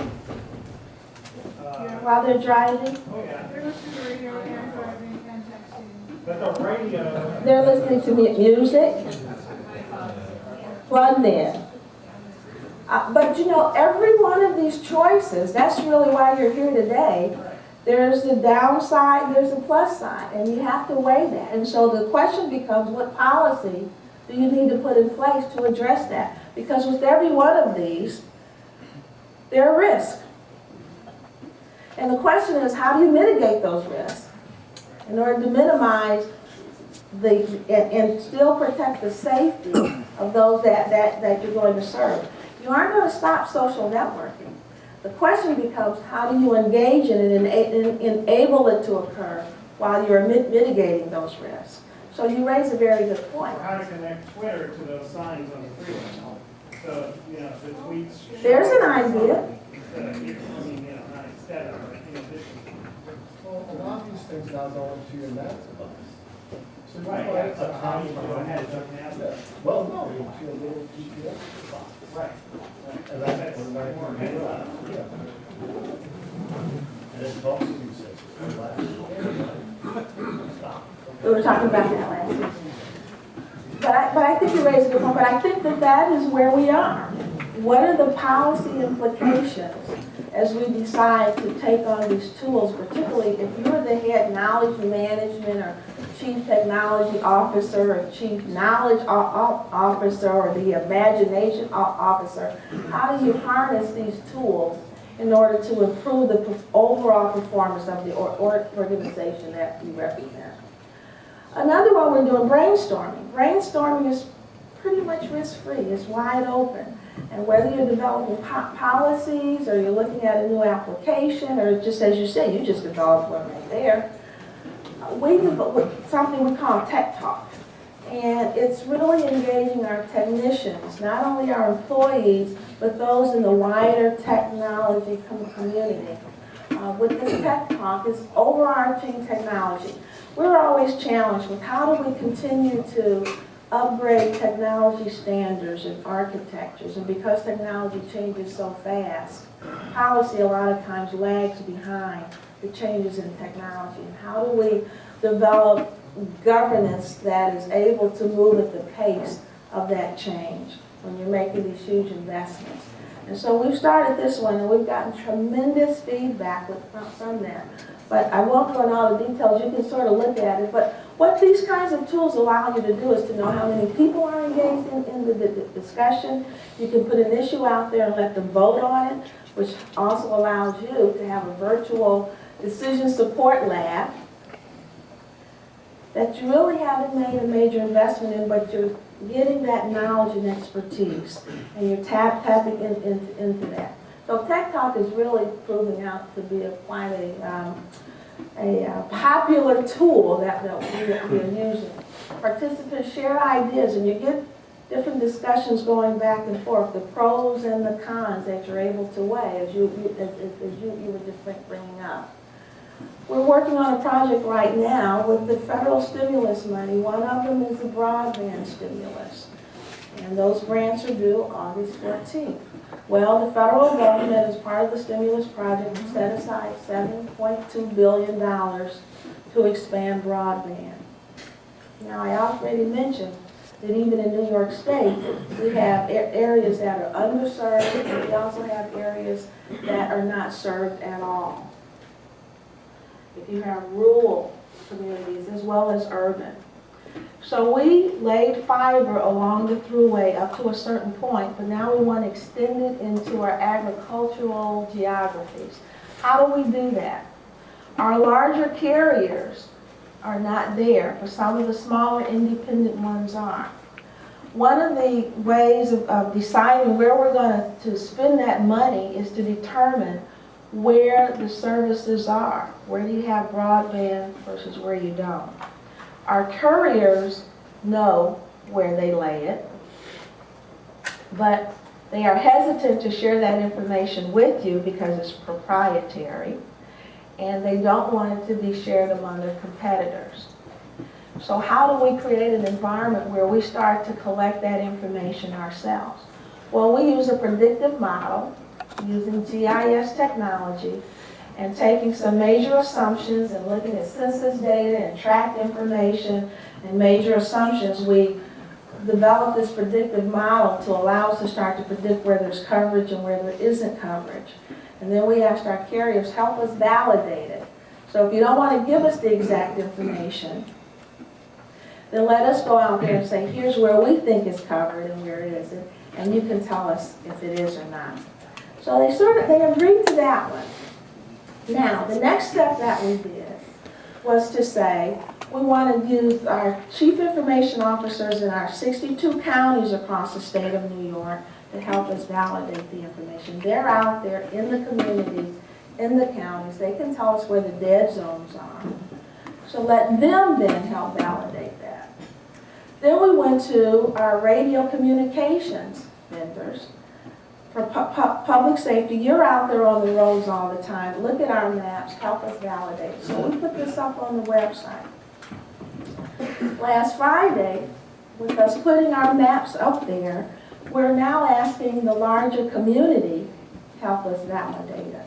while they're driving? Oh, yeah. They're listening to radio and driving and texting. But the radio. They're listening to music, plugged in. But every one of these choices, that's really why you're here today. There's the downside, there's the plus side, and you have to weigh that. And so the question becomes, what policy do you need to put in place to address that? Because with every one of these, there are risks. And the question is, how do you mitigate those risks in order to minimize and still protect the safety of those that you're going to serve? You aren't going to stop social networking. The question becomes, how do you engage in it and enable it to occur while you're mitigating those risks? So you raise a very good point. Or how to connect Twitter to those signs on the freeway. So, the tweets. There's an idea. Instead of, not instead of, but in addition to. Well, a lot of these things now go into your maps device. So you Right, buy yeah, a so how do you time go ahead frame. and have Yeah. that? Well, no, into your little GPS box. Right. And that's more advanced. yeah. And it talks to you, says, stop. We were talking about that last week. But I think you raised a good point, but I think that is where we are. What are the policy implications as we decide to take on these tools, particularly if you're the head knowledge management or chief technology officer or chief knowledge officer or the imagination officer? How do you harness these tools in order to improve the overall performance of the organization that you represent? Another one, we're doing brainstorming. Brainstorming is pretty much risk-free. It's wide open. And whether you're developing policies or you're looking at a new application or just as you say, you just developed one right there, we develop something we call Tech Talk. And it's really engaging our technicians, not only our employees, but those in the wider technology community. With this Tech Talk, it's overarching technology. We're always challenged with how do we continue to upgrade technology standards and architectures, and because technology changes so fast, policy a lot of times lags behind the changes in technology. And how do we develop governance that is able to move at the pace of that change when you're making these huge investments? And so we've started this one, and we've gotten tremendous feedback from them. But I won't go into all the details. You can sort of look at it. But what these kinds of tools allow you to do is to know how many people are engaged in the discussion. You can put an issue out there and let them vote on it, which also allows you to have a virtual decision support lab that you really haven't made a major investment in, but you're getting that knowledge and expertise, and you're tapping into that. So Tech Talk is really proving out to be quite a popular tool that we're using. Participants share ideas, and you get different discussions going back and forth, the pros and the cons that you're able to weigh, as you were just bringing up. We're working on a project right now with the federal stimulus money. One of them is the Broadband Stimulus, and those grants are due August 14th. Well, the federal government, as part of the stimulus project, set aside $7.2 billion to expand broadband. Now, I already mentioned that even in New York State, we have areas that are underserved, and we also have areas that are not served at all. If you have rural communities as well as urban. So we laid fiber along the thruway up to a certain point, but now we want to extend it into our agricultural geographies. How do we do that? Our larger carriers are not there, but some of the smaller independent ones are. One of the ways of deciding where we're going to spend that money is to determine where the services are. Where do you have broadband versus where you don't? Our couriers know where they lay it, but they are hesitant to share that information with you because it's proprietary, and they don't want it to be shared among their competitors. So how do we create an environment where we start to collect that information ourselves? Well, we use a predictive model using GIS technology and taking some major assumptions and looking at census data and tract information and major assumptions. We developed this predictive model to allow us to start to predict where there's coverage and where there isn't coverage. And then we asked our carriers, help us validate it. So if you don't want to give us the exact information, then let us go out there and say, here's where we think it's covered and where it isn't, and you can tell us if it is or not. So they agreed to that one. Now, the next step that we did was to say, we want to use our chief information officers in our 62 counties across the state of New York to help us validate the information. They're out there in the communities, in the counties. They can tell us where the dead zones are. So let them then help validate that. Then we went to our radio communications vendors for public safety. You're out there on the roads all the time. Look at our maps, help us validate. So we put this up on the website. Last Friday, with us putting our maps up there, we're now asking the larger community help us validate it.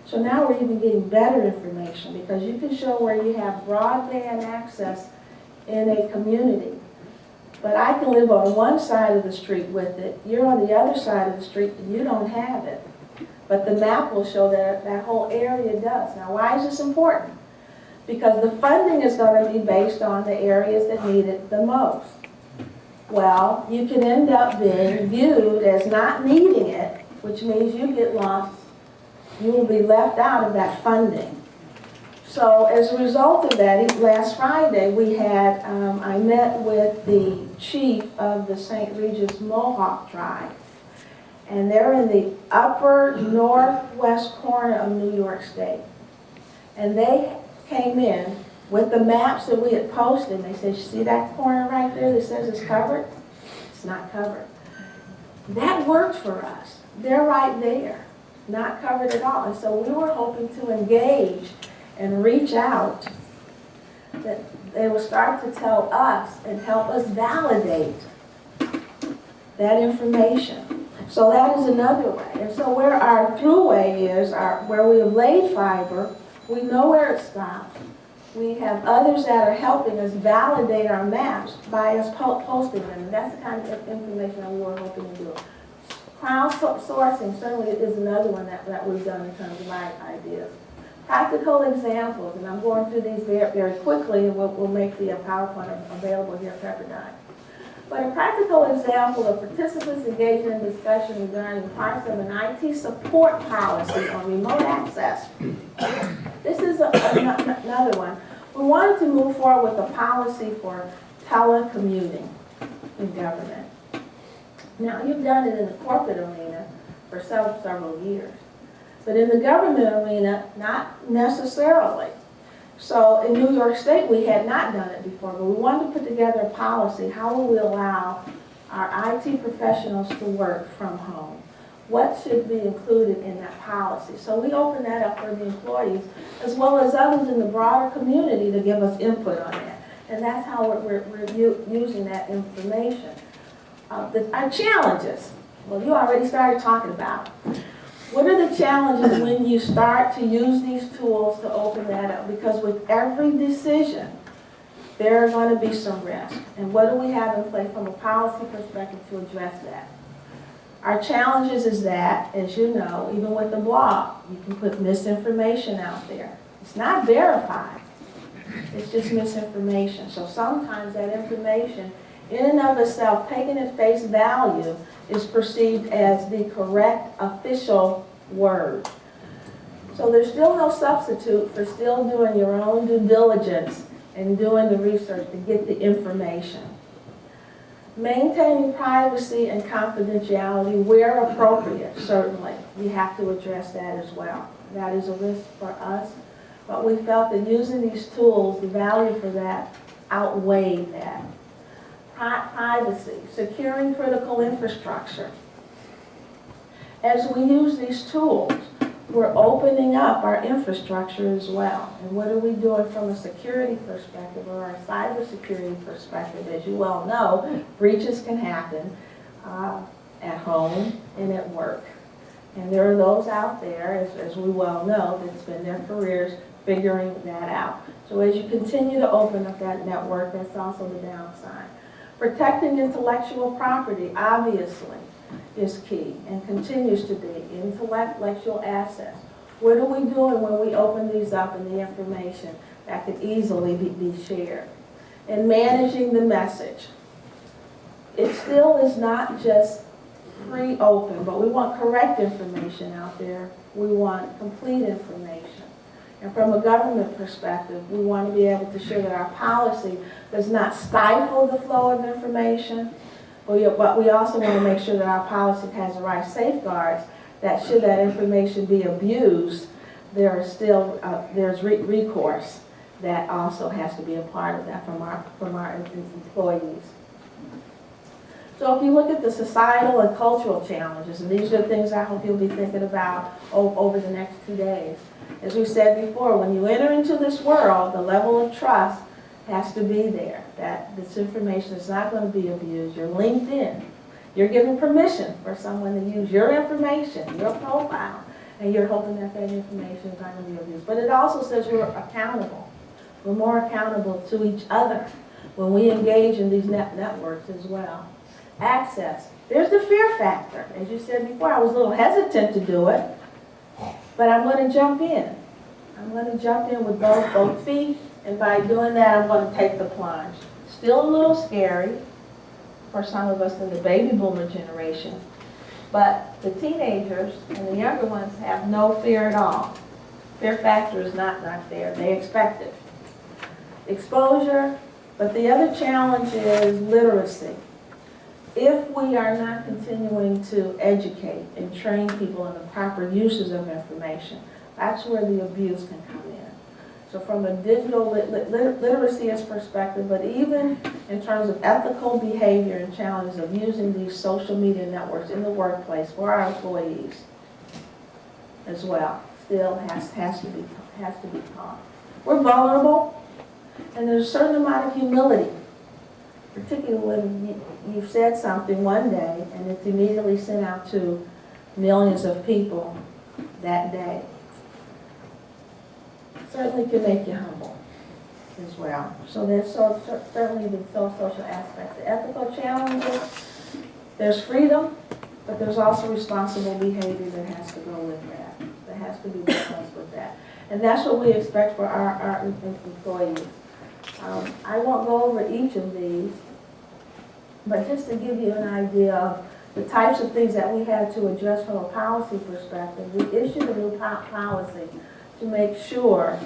So now we're even getting better information because you can show where you have broadband access in a community. But I can live on one side of the street with it, you're on the other side of the street and you don't have it. But the map will show that that whole area does. Now why is this important? Because the funding is going to be based on the areas that need it the most. Well, you can end up being viewed as not needing it, which means you get lost. You will be left out of that funding. So as a result of that, last Friday we had, I met with the chief of the St. Regis Mohawk tribe. And they're in the upper northwest corner of New York State. And they came in with the maps that we had posted. They said, you see that corner right there that says it's covered? It's not covered. That worked for us. They're right there, not covered at all. And so we were hoping to engage and reach out, that they will start to tell us and help us validate that information. So that is another way. And so where our throughway is, where we have laid fiber, we know where it stops. We have others that are helping us validate our maps by us posting them. And that's the kind of information that we were hoping to do. Crowdsourcing certainly is another one that we've done in terms of our ideas. Practical examples, and I'm going through these very, very quickly, and we'll make the PowerPoint available here at Pepperdine. But a practical example of participants engaging in discussion regarding parts of an IT support policy on remote access. This is another one. We wanted to move forward with a policy for telecommuting in government. Now, you've done it in the corporate arena for several years. But in the government arena, not necessarily. So in New York State, we had not done it before, but we wanted to put together a policy. How will we allow our IT professionals to work from home? What should be included in that policy? So we opened that up for the employees, as well as others in the broader community to give us input on that. And that's how we're using that information. Our challenges, well, you already started talking about it. What are the challenges when you start to use these tools to open that up? Because with every decision, there are going to be some risks. And what do we have in place from a policy perspective to address that? Our challenges is that, as you know, even with the blog, you can put misinformation out there. It's not verified. It's just misinformation. So sometimes that information, in and of itself, taken at face value, is perceived as the correct official word. So there's still no substitute for still doing your own due diligence and doing the research to get the information. Maintaining privacy and confidentiality where appropriate, certainly. We have to address that as well. That is a risk for us. But we felt that using these tools, the value for that outweighed that. Privacy, securing critical infrastructure. As we use these tools, we're opening up our infrastructure as well. And what are we doing from a security perspective or a cybersecurity perspective? As you well know, breaches can happen at home and at work. And there are those out there, as we well know, that spend their careers figuring that out. So as you continue to open up that network, that's also the downside. Protecting intellectual property, obviously, is key and continues to be. Intellectual assets. What are we doing when we open these up and the information that could easily be shared? And managing the message. It still is not just free open, but we want correct information out there. We want complete information. And from a government perspective, we want to be able to ensure that our policy does not stifle the flow of information, but we also want to make sure that our policy has the right safeguards that should that information be abused, there are still, there's recourse that also has to be a part of that from our employees. So if you look at the societal and cultural challenges, and these are the things I hope you'll be thinking about over the next 2 days. As we said before, when you enter into this world, the level of trust has to be there, that this information is not going to be abused. You're linked in. You're given permission for someone to use your information, your profile, and you're hoping that that information is not going to be abused. But it also says we're accountable. We're more accountable to each other when we engage in these networks as well. Access. There's the fear factor. As you said before, I was a little hesitant to do it, but I'm going to jump in. I'm going to jump in with both feet, and by doing that, I'm going to take the plunge. Still a little scary for some of us in the baby boomer generation, but the teenagers and the younger ones have no fear at all. Fear factor is not there. They expect it. Exposure, but the other challenge is literacy. If we are not continuing to educate and train people in the proper uses of information, that's where the abuse can come in. So from a digital literacy perspective, but even in terms of ethical behavior and challenges of using these social media networks in the workplace for our employees as well, still has to be taught. We're vulnerable, and there's a certain amount of humility, particularly when you've said something one day and it's immediately sent out to millions of people that day. Certainly can make you humble as well. So there's certainly the social aspects. The ethical challenges, there's freedom, but there's also responsible behavior that has to go with that. That has to be balanced with that. And that's what we expect for our employees. I won't go over each of these, but just to give you an idea of the types of things that we had to adjust from a policy perspective, we issued a new policy to make sure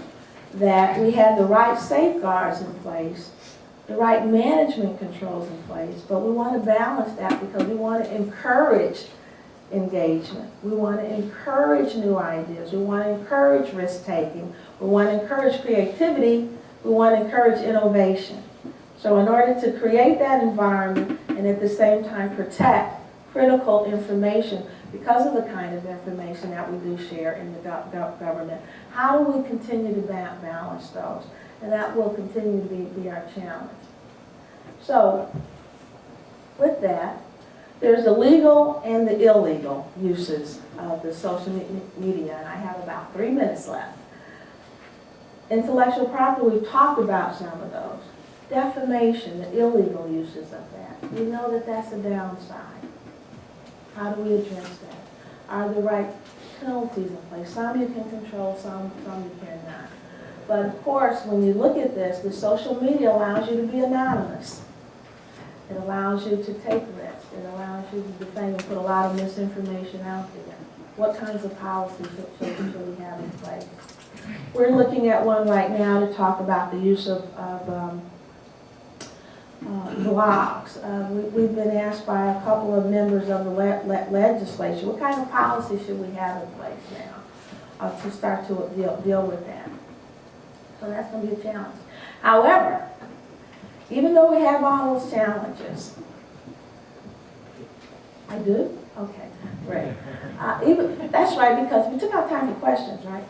that we had the right safeguards in place, the right management controls in place, but we want to balance that because we want to encourage engagement. We want to encourage new ideas. We want to encourage risk-taking. We want to encourage creativity. We want to encourage innovation. So in order to create that environment and at the same time protect critical information because of the kind of information that we do share in the government, how do we continue to balance those? And that will continue to be our challenge. So with that, there's the legal and the illegal uses of the social media, and I have about 3 minutes left. Intellectual property, we've talked about some of those. Defamation, the illegal uses of that. We know that that's a downside. How do we address that? Are the right penalties in place? Some you can control, some you cannot. But of course, when you look at this, the social media allows you to be anonymous. It allows you to take risks. It allows you to defend and put a lot of misinformation out there. What kinds of policies should we have in place? We're looking at one right now to talk about the use of blogs. We've been asked by a couple of members of the legislature, what kind of policy should we have in place now to start to deal with that? So that's going to be a challenge. However, even though we have all those challenges, I do? Okay, great. That's right, because we took our time for questions, right?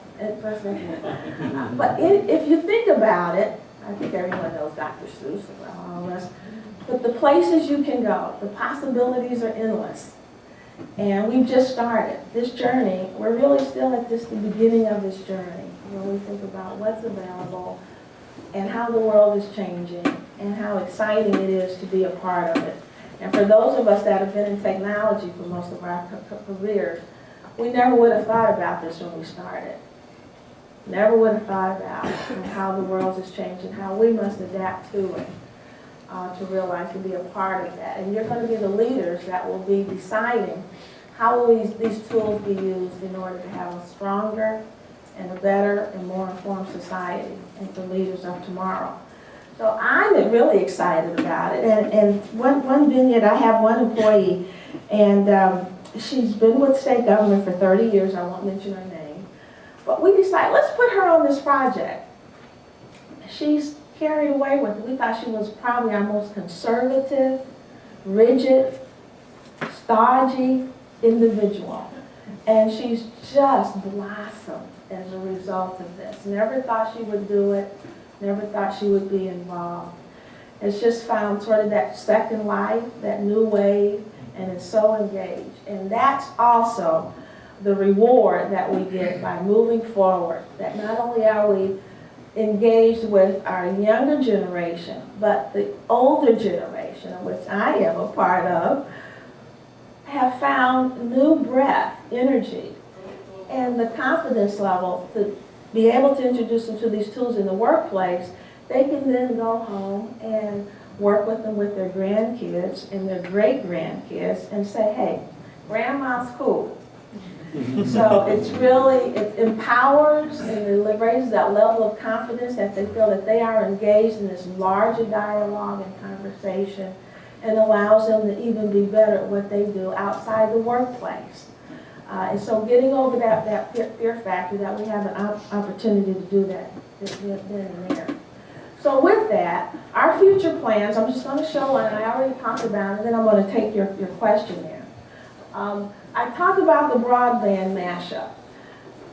But if you think about it, I think everyone knows Dr. Seuss and all this, but the places you can go, the possibilities are endless. And we've just started this journey. We're really still at the beginning of this journey, where we think about what's available and how the world is changing and how exciting it is to be a part of it. And for those of us that have been in technology for most of our careers, we never would have thought about this when we started. Never would have thought about how the world is changing, how we must adapt to it, to realize to be a part of that. And you're going to be the leaders that will be deciding how will these tools be used in order to have a stronger and a better and more informed society and for leaders of tomorrow. So I'm really excited about it. And one vignette, I have one employee, and she's been with state government for 30 years. I won't mention her name. But we decided, let's put her on this project. She's carried away with it. We thought she was probably our most conservative, rigid, stodgy individual. And she's just blossomed as a result of this. Never thought she would do it. Never thought she would be involved. It's just found sort of that second life, that new wave, and is so engaged. And that's also the reward that we get by moving forward, that not only are we engaged with our younger generation, but the older generation, of which I am a part of, have found new breath, energy, and the confidence level to be able to introduce them to these tools in the workplace. They can then go home and work with them with their grandkids and their great-grandkids and say, hey, grandma's cool. So it's really, it empowers and it raises that level of confidence that they feel that they are engaged in this larger dialogue and conversation, and allows them to even be better at what they do outside the workplace. And so getting over that fear factor, that we have an opportunity to do that then and there. So with that, our future plans, I'm just going to show one, and I already talked about it, and then I'm going to take your question there. I talked about the broadband mashup.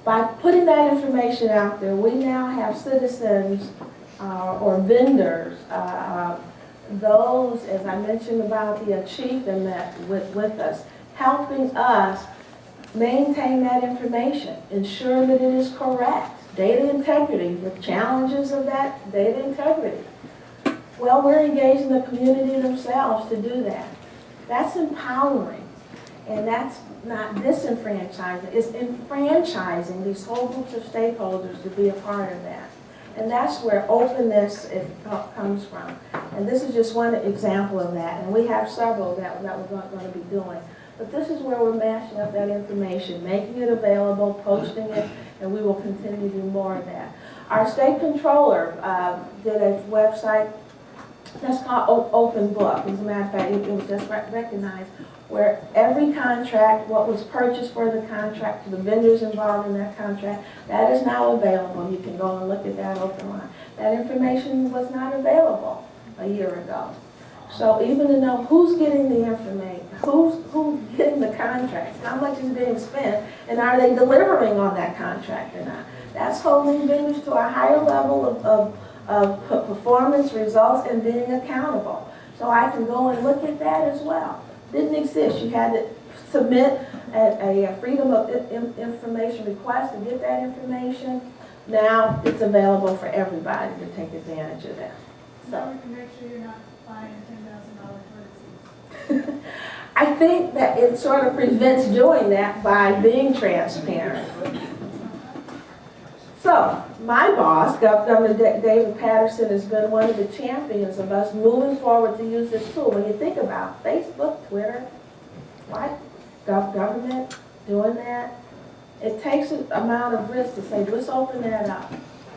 By putting that information out there, we now have citizens or vendors, those, as I mentioned about the chief and that with us, helping us maintain that information, ensure that it is correct. Data integrity, the challenges of that data integrity. Well, we're engaging the community themselves to do that. That's empowering, and that's not disenfranchising. It's enfranchising these whole groups of stakeholders to be a part of that. And that's where openness comes from. And this is just one example of that. And we have several that we're going to be doing. But this is where we're mashing up that information, making it available, posting it, and we will continue to do more of that. Our state controller did a website that's called Open Book. As a matter of fact, it was just recognized, where every contract, what was purchased for the contract, to the vendors involved in that contract, that is now available. You can go and look at that open line. That information was not available a year ago. So even to know who's getting the information, who's getting the contracts, how much is being spent, and are they delivering on that contract or not? That's holding vendors to a higher level of performance, results, and being accountable. So I can go and look at that as well. Didn't exist. You had to submit a Freedom of Information request to get that information. Now it's available for everybody to take advantage of that. So we can make sure you're not buying $10,000 toilet seats. I think that it sort of prevents doing that by being transparent. So, my boss, Governor David Patterson, has been one of the champions of us moving forward to use this tool. When you think about Facebook, Twitter, what? Government doing that, it takes an amount of risk to say, let's open that up.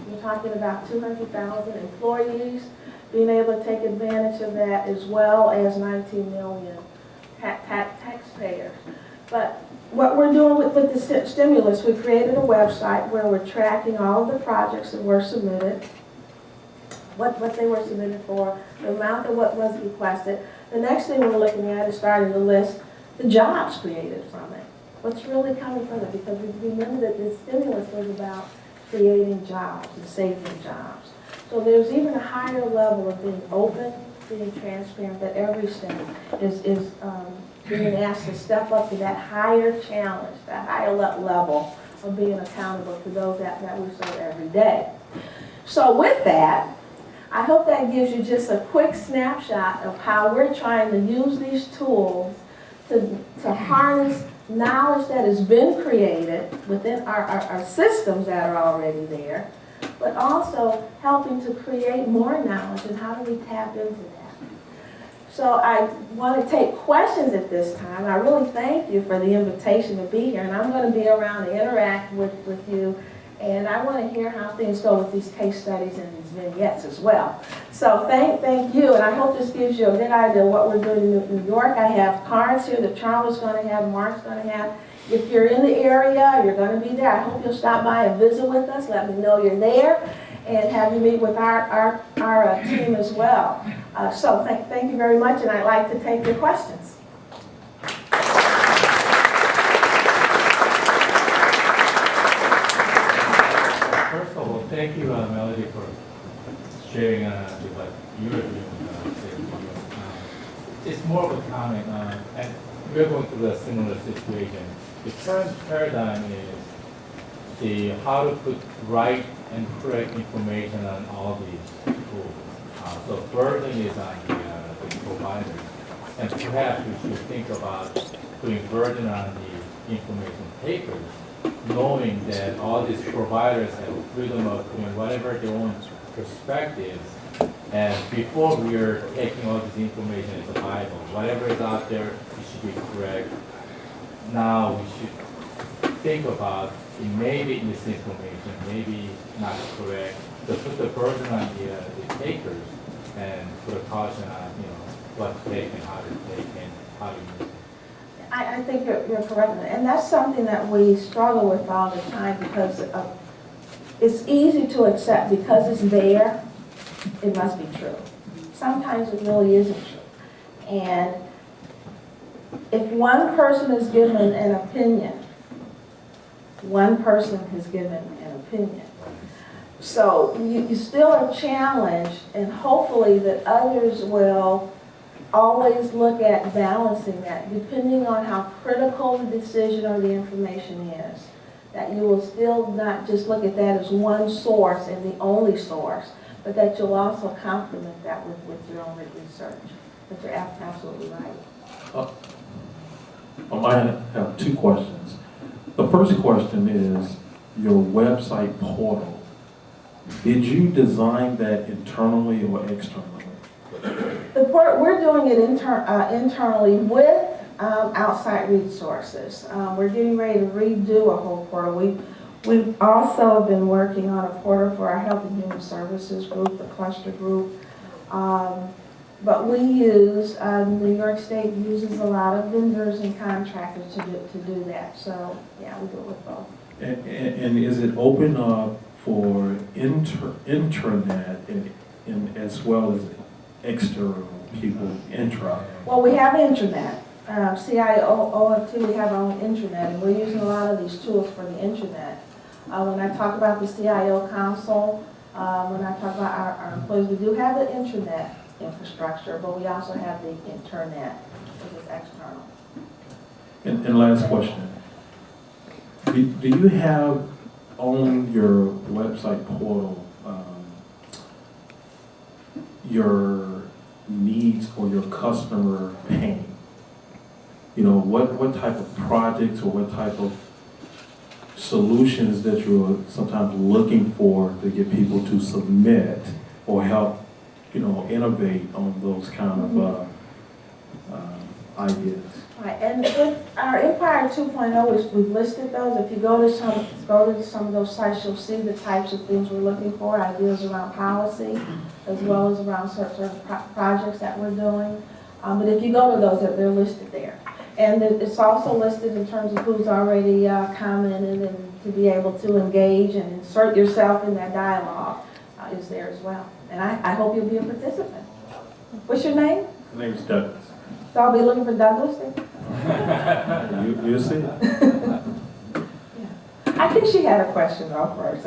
We're talking about 200,000 employees being able to take advantage of that, as well as 19 million taxpayers. But what we're doing with the stimulus, we created a website where we're tracking all of the projects that were submitted, what they were submitted for, the amount of what was requested. The next thing we're looking at is starting to list the jobs created from it. What's really coming from it? Because we remember that the stimulus was about creating jobs and saving jobs. So there's even a higher level of being open, being transparent, that every state is being asked to step up to that higher challenge, that higher level of being accountable to those that we serve every day. So with that, I hope that gives you just a quick snapshot of how we're trying to use these tools to harness knowledge that has been created within our systems that are already there, but also helping to create more knowledge, and how do we tap into that. So I want to take questions at this time. I really thank you for the invitation to be here, and I'm going to be around to interact with you, and I want to hear how things go with these case studies and these vignettes as well. So thank you, and I hope this gives you a good idea of what we're doing in New York. I have cards here that Charlie's going to have, Mark's going to have. If you're in the area, you're going to be there, I hope you'll stop by and visit with us. Let me know you're there, and have you meet with our team as well. So thank you very much, and I'd like to take your questions. First of all, thank you, Melody, for sharing what you're doing. It's more of a comment, and we're going through a similar situation. The current paradigm is how to put right and correct information on all these tools. So burden is on the provider, and perhaps we should think about putting burden on the information takers, knowing that all these providers have freedom of doing whatever their own perspectives. And before we are taking all this information as a Bible, whatever is out there, it should be correct. Now we should think about it may be misinformation, maybe not correct. So put the burden on the takers and put a caution on what to take and how to take and how to use it. I think you're correct, and that's something that we struggle with all the time, because it's easy to accept because it's there, it must be true. Sometimes it really isn't true. And if one person is given an opinion, one person has given an opinion. So you still are challenged, and hopefully that others will always look at balancing that, depending on how critical the decision or the information is. That you will still not just look at that as one source and the only source, but that you'll also complement that with your own research. But you're absolutely right. I have two questions. The first question is your website portal. Did you design that internally or externally? We're doing it internally with outside resources. We're getting ready to redo a whole portal. We've also been working on a portal for our Health and Human Services group, the cluster group. But we use, New York State uses a lot of vendors and contractors to do that. So, yeah, we do it with both. And is it open for intranet and as well as external people, intra? Well, we have intranet. CIO, we have our own intranet, and we're using a lot of these tools for the intranet. When I talk about the CIO Console, when I talk about our employees, we do have the intranet infrastructure, but we also have the internet, which is external. And last question. Do you have on your website portal your needs or your customer pain? You know, what type of projects or what type of solutions that you're sometimes looking for to get people to submit or help, you know, innovate on those kind of ideas? Right, and with our Empire 2.0, we've listed those. If you go to some of those sites, you'll see the types of things we're looking for, ideas around policy, as well as around certain projects that we're doing. But if you go to those, they're listed there. And it's also listed in terms of who's already commented, and to be able to engage and insert yourself in that dialogue is there as well. And I hope you'll be a participant. What's your name? My name is Douglas. So I'll be looking for Douglas then? You see? I think she had a question though first.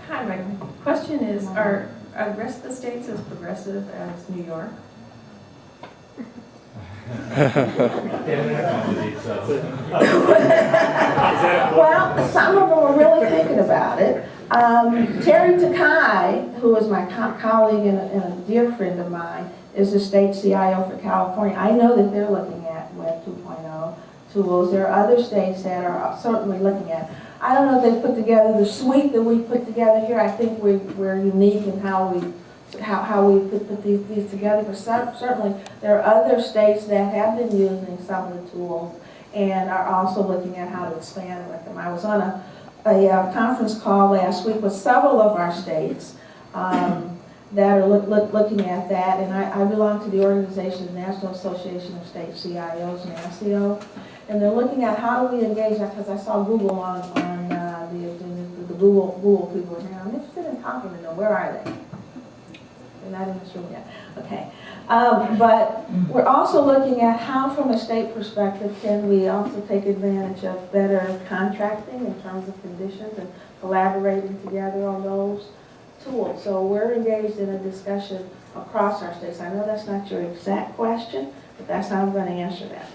Hi, my question is, are the rest of the states as progressive as New York? Well, some of them are really thinking about it. Terry Takai, who is my colleague and a dear friend of mine, is the state CIO for California. I know that they're looking at Web 2.0 tools. There are other states that are certainly looking at it. I don't know if they put together the suite that we put together here. I think we're unique in how we put these together. But certainly there are other states that have been using some of the tools and are also looking at how to expand with them. I was on a conference call last week with several of our states that are looking at that, and I belong to the organization, the National Association of State CIOs, NASCIO, and they're looking at how do we engage that, because I saw Google on the Google people were here. I'm interested in talking to them. Where are they? They're not in this room yet. Okay. But we're also looking at how, from a state perspective, can we also take advantage of better contracting in terms of conditions and collaborating together on those tools. So we're engaged in a discussion across our states. I know that's not your exact question, but that's how I'm going to answer that.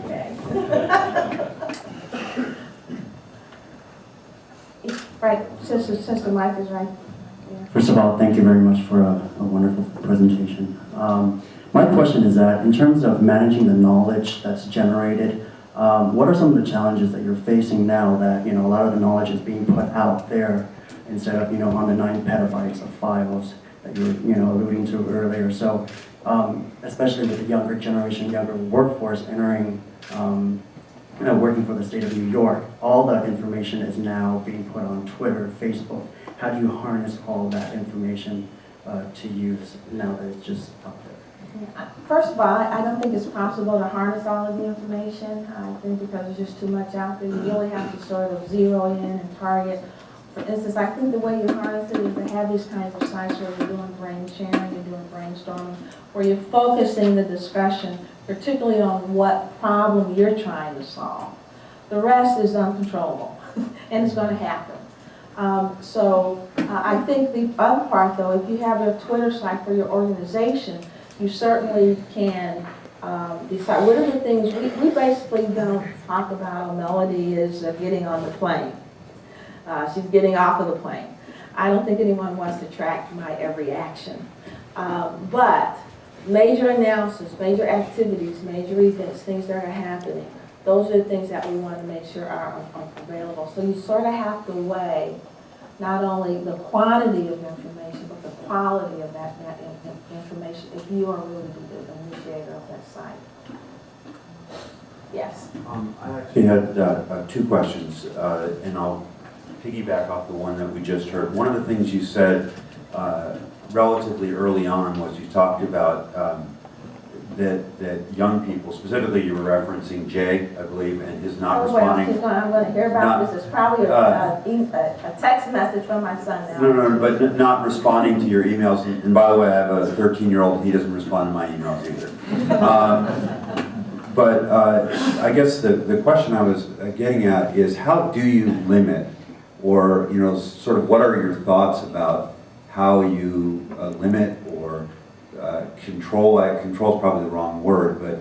Okay. Right, since the mic is right. Yeah. First of all, thank you very much for a wonderful presentation. My question is that in terms of managing the knowledge that's generated, what are some of the challenges that you're facing now that, a lot of the knowledge is being put out there instead of, on the 9 petabytes of files that you were, alluding to earlier. So, especially with the younger generation, younger workforce entering, working for the state of New York, all that information is now being put on Twitter, Facebook. How do you harness all that information to use now that it's just out there? First of all, I don't think it's possible to harness all of the information. I think because there's just too much out there, you really have to sort of zero in and target. For instance, I think the way you harness it is to have these kinds of sites where you're doing brain sharing, you're doing brainstorming, where you're focusing the discussion particularly on what problem you're trying to solve. The rest is uncontrollable, and it's going to happen. I think the other part, though, if you have a Twitter site for your organization, you certainly can decide what are the things we basically don't talk about. Melody is getting on the plane. She's getting off of the plane. I don't think anyone wants to track my every action. But major announcements, major activities, major events, things that are happening, those are the things that we want to make sure are available. So you sort of have to weigh not only the quantity of information, but the quality of that information if you are really the initiator of that site. Yes? I actually had 2 questions, and I'll piggyback off the one that we just heard. One of the things you said relatively early on was you talked about that young people, specifically you were referencing Jay, I believe, and his not responding. I'm going to hear about this. It's probably a text message from my son now. No, but not responding to your emails. And by the way, I have a 13-year-old. He doesn't respond to my emails either. But I guess the question I was getting at is how do you limit, or sort of what are your thoughts about how you limit or control? Control is probably the wrong word, but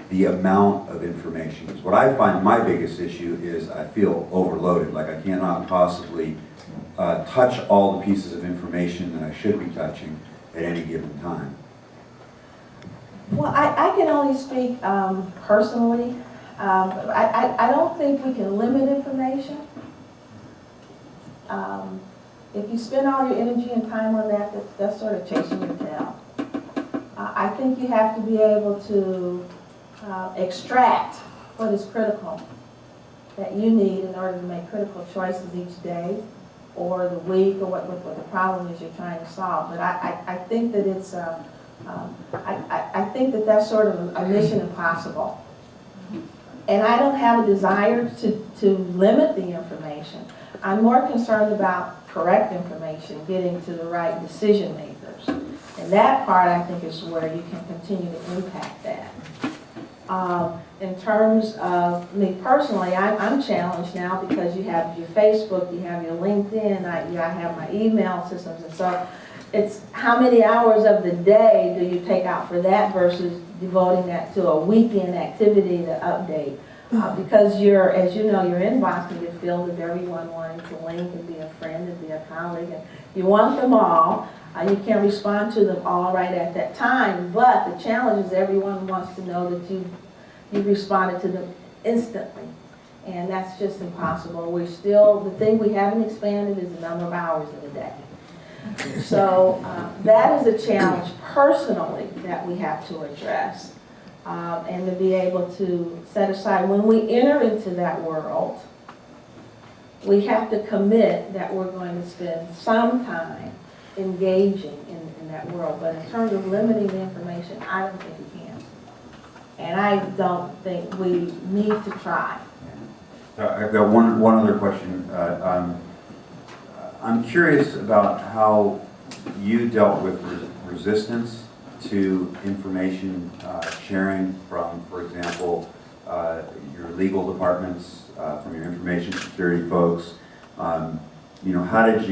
the amount of information. What I find my biggest issue is I feel overloaded, like I cannot possibly touch all the pieces of information that I should be touching at any given time? Well, I can only speak personally. I don't think we can limit information. If you spend all your energy and time on that, that's sort of chasing your tail. I think you have to be able to extract what is critical that you need in order to make critical choices each day or the week or what the problem is you're trying to solve. But I think that it's I think that that's sort of a mission impossible. And I don't have a desire to limit the information. I'm more concerned about correct information, getting to the right decision makers. And that part, I think, is where you can continue to impact that. In terms of me personally, I'm challenged now because you have your Facebook, you have your LinkedIn, I have my email systems, and so it's how many hours of the day do you take out for that versus devoting that to a weekend activity to update. Because as you know, your inbox can get filled with everyone wanting to link and be a friend and be a colleague. And you want them all. You can't respond to them all right at that time. But the challenge is everyone wants to know that you've responded to them instantly. And that's just impossible. The thing we haven't expanded is the number of hours in a day. So that is a challenge personally that we have to address. And to be able to set aside, when we enter into that world, we have to commit that we're going to spend some time engaging in that world. But in terms of limiting the information, I don't think we can. And I don't think we need to try. I've got one other question. I'm curious about how you dealt with resistance to information sharing from, for example, your legal departments, from your information security folks. You know, how have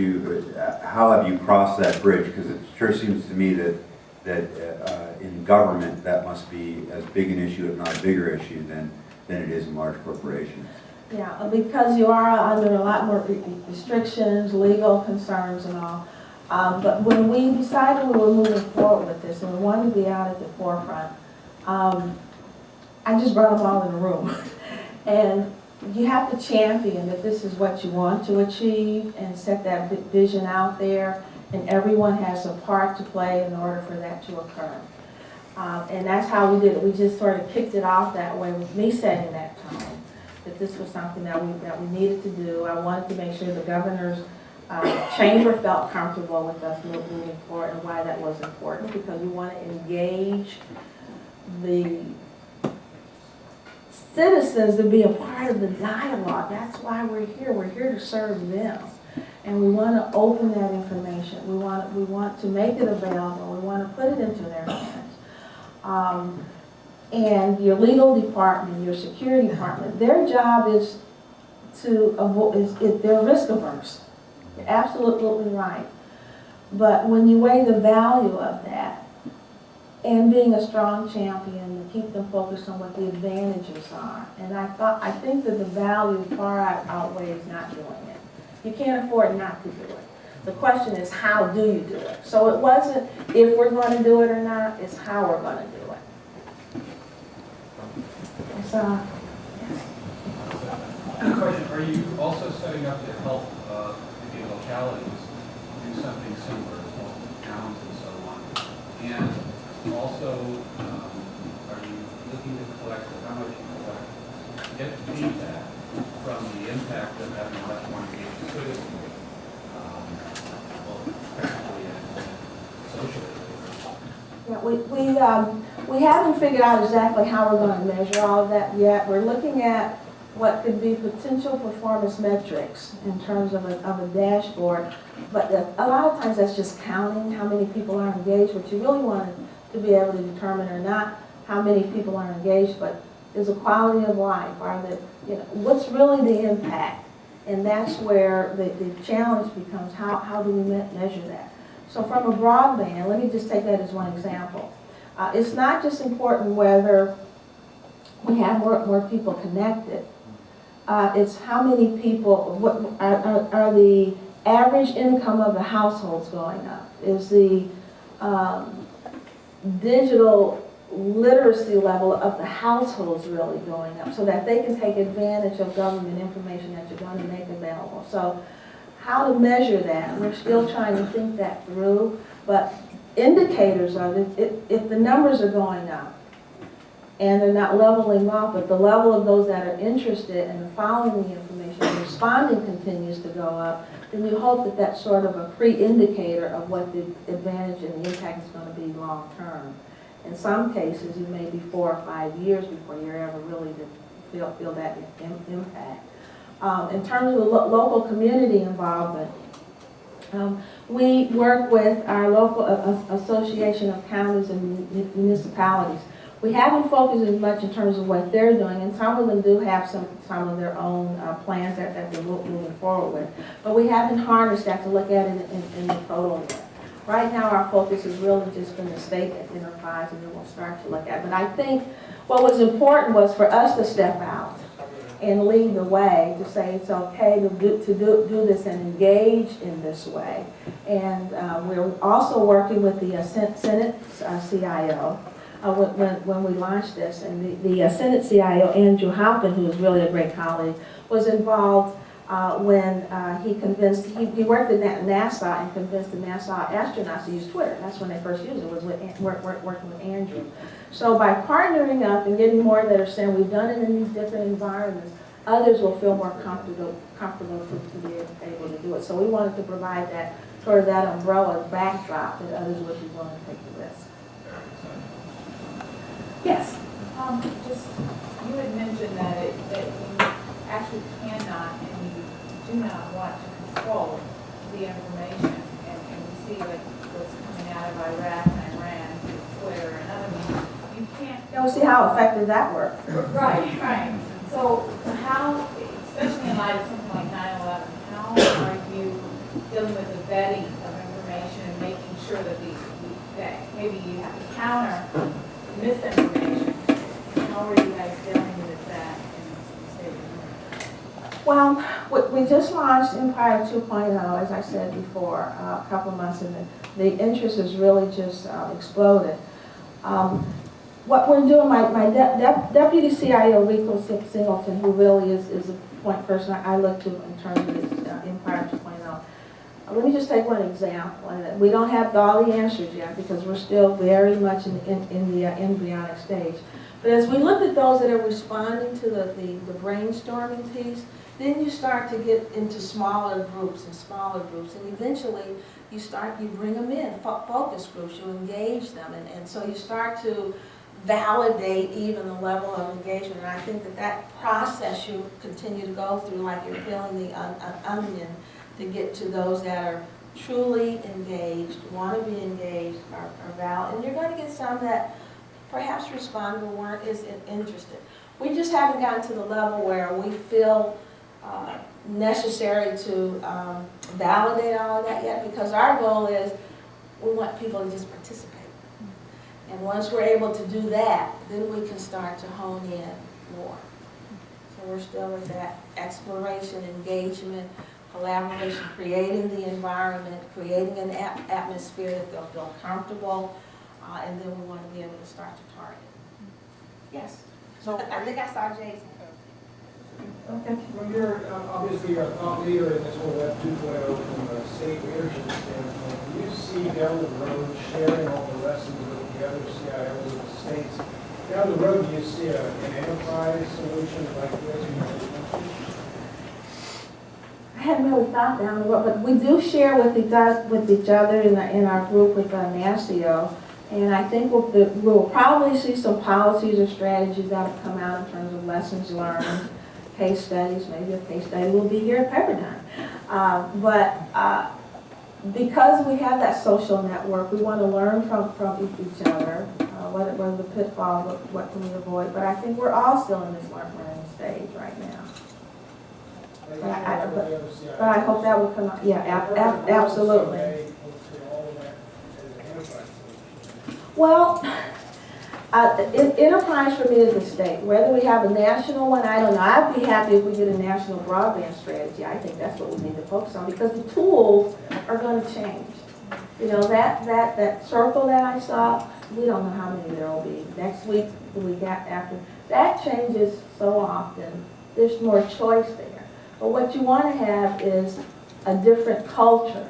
you crossed that bridge? Because it sure seems to me that in government that must be as big an issue, if not a bigger issue, than it is in large corporations. Yeah, because you are under a lot more restrictions, legal concerns and all. But when we decided we were moving forward with this and we wanted to be out at the forefront, I just brought them all in the room. And you have to champion that this is what you want to achieve and set that vision out there, and everyone has a part to play in order for that to occur. And that's how we did it. We just sort of kicked it off that way with me setting that tone, that this was something that we needed to do. I wanted to make sure the governor's chamber felt comfortable with us moving forward, and why that was important, because we want to engage the citizens to be a part of the dialogue. That's why we're here. We're here to serve them. And we want to open that information. We want to make it available. We want to put it into their hands. And your legal department, your security department, their job is to avoid, they're risk averse. You're absolutely right. But when you weigh the value of that, and being a strong champion to keep them focused on what the advantages are. And I think that the value far outweighs not doing it. You can't afford not to do it. The question is, how do you do it? So it wasn't if we're going to do it or not, it's how we're going to do it. So, question, are you also setting up to help maybe localities do something similar, small towns and so on? And also, are you looking to collect, how much you collect, get feedback from the impact of having a much more engaged citizenry, both technically and socially? Yeah, we haven't figured out exactly how we're going to measure all of that yet. We're looking at what could be potential performance metrics in terms of a dashboard, but a lot of times that's just counting how many people are engaged. What you really want to be able to determine are not how many people are engaged, but is the quality of life, what's really the impact? And that's where the challenge becomes, how do we measure that? So from a broadband, let me just take that as one example. It's not just important whether we have more people connected. It's how many people, what are the average income of the households going up? Is the digital literacy level of the households really going up so that they can take advantage of government information that you're going to make available? So how to measure that? We're still trying to think that through, but indicators of it, if the numbers are going up and they're not leveling off, but the level of those that are interested and following the information and responding continues to go up, then we hope that that's sort of a pre-indicator of what the advantage and the impact is going to be long term. In some cases, it may be 4 or 5 years before you're ever really to feel that impact. In terms of the local community involvement, we work with our local association of counties and municipalities. We haven't focused as much in terms of what they're doing, and some of them do have some of their own plans that they're moving forward with. But we haven't harnessed that to look at it in the total yet. Right now, our focus has really just been the state enterprise, and then we'll start to look at it. But I think what was important was for us to step out and lead the way, to say it's okay to do this and engage in this way. And we're also working with the Senate CIO when we launched this. And the Senate CIO, Andrew Halpin, who is really a great colleague, was involved when he worked at NASA and convinced the NASA astronauts to use Twitter. That's when they first used it, was working with Andrew. So by partnering up and getting more that are saying we've done it in these different environments, others will feel more comfortable to be able to do it. So we wanted to provide that sort of that umbrella backdrop that others would be willing to take the risk. Yes? You had mentioned that you actually cannot and you do not want to control the information, and we see like what's coming out of Iraq and Iran through Twitter and other means. You can't. You'll see how effective that works. Right. So how, especially in light of something like 9/11, how are you dealing with the vetting of information and making sure that that maybe you have to counter misinformation? How are you guys dealing with that in the state of New York? Well, we just launched Empire 2.0, as I said before, a couple of months, and the interest has really just exploded. What we're doing, my deputy CIO, Rico Singleton, who really is a point person I look to in terms of this Empire 2.0. Let me just take one example. We don't have all the answers yet because we're still very much in the embryonic stage. But as we look at those that are responding to the brainstorming piece, then you start to get into smaller groups, and eventually you bring them in, focus groups, you engage them, and so you start to validate even the level of engagement. And I think that process you continue to go through, like you're peeling the onion, to get to those that are truly engaged, want to be engaged, are valid. And you're going to get some that perhaps responded but weren't as interested. We just haven't gotten to the level where we feel necessary to validate all of that yet, because our goal is we want people to just participate. And once we're able to do that, then we can start to hone in more. So we're still in that exploration, engagement, collaboration, creating the environment, creating an atmosphere that they'll feel comfortable, and then we want to be able to start to target. Yes? So I think I saw Jason. Okay. Well, you're obviously a thought leader in this whole Web 2.0 from a state leadership standpoint. Do you see down the road sharing all the lessons with the other CIOs of the states? Down the road, do you see an enterprise solution like this in other countries? I hadn't really thought down the road, but we do share with each other in our group with NASCIO, and I think we'll probably see some policies or strategies that will come out in terms of lessons learned, case studies. Maybe a case study will be here at Pepperdine. But because we have that social network, we want to learn from each other. What are the pitfalls? What can we avoid? But I think we're all still in this learning stage right now. But I hope that will come out. Yeah, absolutely. Well, Enterprise for me is a state. Whether we have a national one, I don't know. I'd be happy if we get a national broadband strategy. I think that's what we need to focus on because the tools are going to change. You know, that circle that I saw, we don't know how many there will be. Next week, the week after. That changes so often. There's more choice there. But what you want to have is a different culture,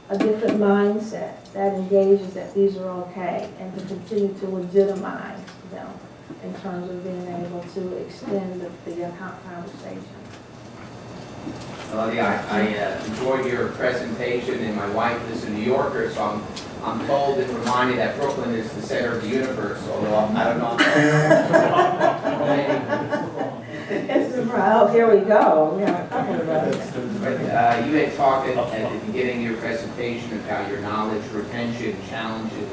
a different mindset that engages that these are okay and to continue to legitimize them in terms of being able to extend the conversation. Well, yeah, I enjoyed your presentation, and my wife is a New Yorker, so I'm told and reminded that Brooklyn is the center of the universe, although I don't know. Oh, here we go. We have a couple of those. But you had talked at the beginning of your presentation about your knowledge retention challenges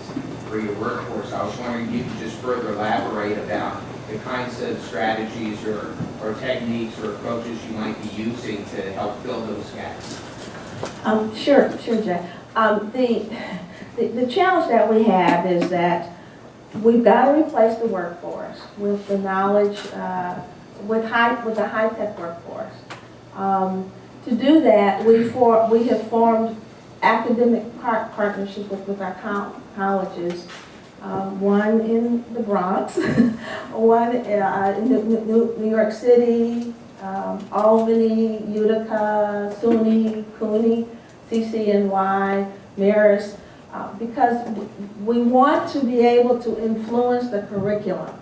for your workforce. I was wondering if you could just further elaborate about the kinds of strategies or techniques or approaches you might be using to help fill those gaps. Sure, Jay. The challenge that we have is that we've got to replace the workforce with the knowledge, with a high-tech workforce. To do that, we have formed academic partnerships with our colleges. One in the Bronx, one in New York City, Albany, Utica, SUNY, CUNY, CCNY, Marist, because we want to be able to influence the curriculum,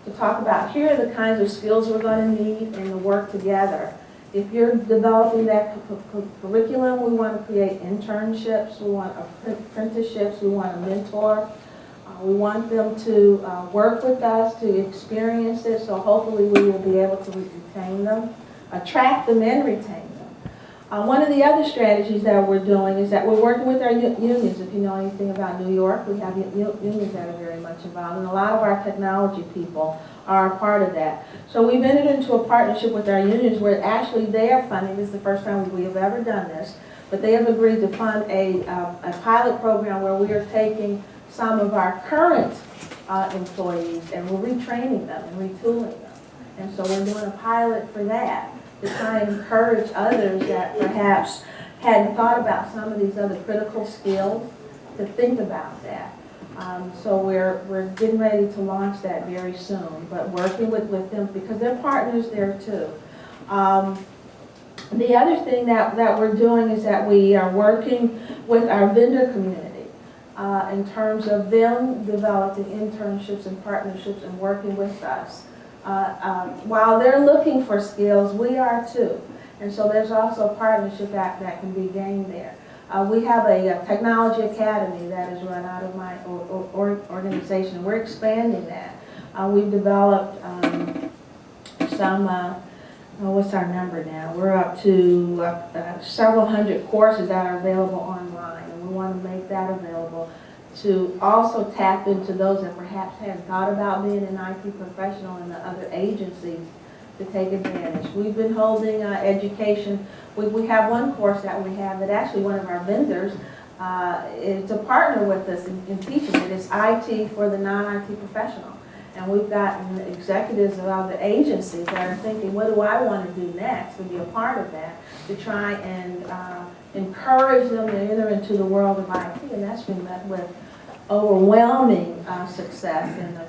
to talk about here are the kinds of skills we're going to need and to work together. If you're developing that curriculum, we want to create internships, we want apprenticeships, we want a mentor. We want them to work with us, to experience it, so hopefully we will be able to retain them, attract them and retain them. One of the other strategies that we're doing is that we're working with our unions. If you know anything about New York, we have unions that are very much involved, and a lot of our technology people are a part of that. So we've entered into a partnership with our unions where actually they are funding, this is the first time we have ever done this, but they have agreed to fund a pilot program where we are taking some of our current employees and we're retraining them and retooling them. And so we're doing a pilot for that to try and encourage others that perhaps hadn't thought about some of these other critical skills to think about that. So we're getting ready to launch that very soon, but working with them because they're partners there too. The other thing that we're doing is that we are working with our vendor community in terms of them developing internships and partnerships and working with us. While they're looking for skills, we are too. And so there's also a partnership that can be gained there. We have a technology academy that is run out of my organization. We're expanding that. We've developed some, what's our number now? We're up to several hundred courses that are available online. And we want to make that available to also tap into those that perhaps hadn't thought about being an IT professional in the other agencies to take advantage. We've been holding education. We have one course that we have that actually one of our vendors is to partner with us in teaching it. It's IT for the non-IT professional. And we've gotten executives of other agencies that are thinking, what do I want to do next to be a part of that, to try and encourage them to enter into the world of IT. And that's been met with overwhelming success and the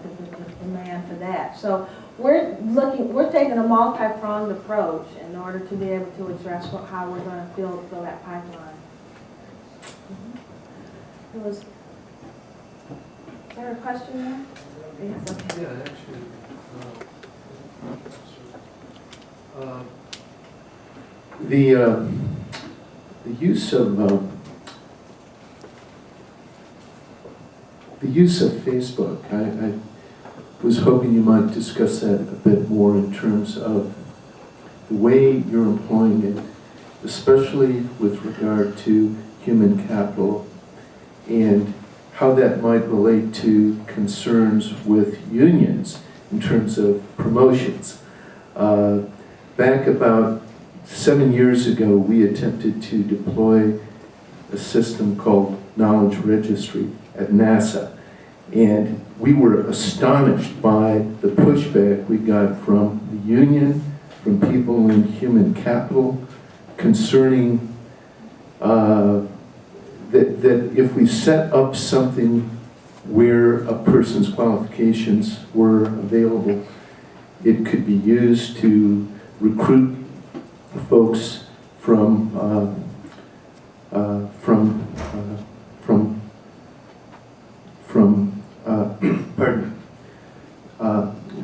demand for that. So we're taking a multi-pronged approach in order to be able to address how we're going to fill that pipeline. Is there a question there? Yes, okay. Yeah, actually, the use of Facebook. I was hoping you might discuss that a bit more in terms of the way you're employing it, especially with regard to human capital, and how that might relate to concerns with unions in terms of promotions. Back about 7 years ago, we attempted to deploy a system called Knowledge Registry at NASA. And we were astonished by the pushback we got from the union, from people in human capital, concerning that if we set up something where a person's qualifications were available, it could be used to recruit folks from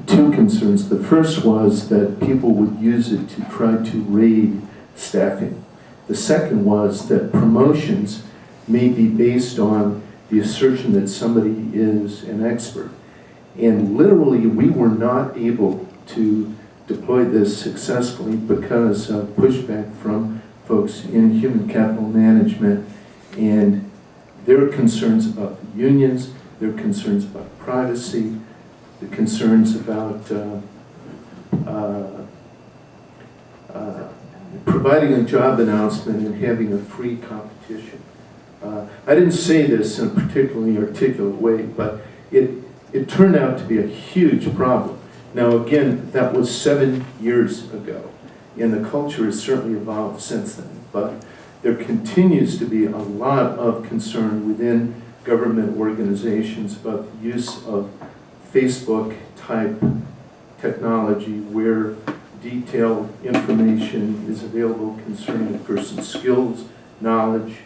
two concerns. The first was that people would use it to try to raid staffing. The second was that promotions may be based on the assertion that somebody is an expert. And literally, we were not able to deploy this successfully because of pushback from folks in human capital management and their concerns about the unions, their concerns about privacy, the concerns about providing a job announcement and having a free competition. I didn't say this in a particularly articulate way, but it turned out to be a huge problem. Now again, that was 7 years ago, and the culture has certainly evolved since then, but there continues to be a lot of concern within government organizations about the use of Facebook-type technology where detailed information is available concerning a person's skills, knowledge,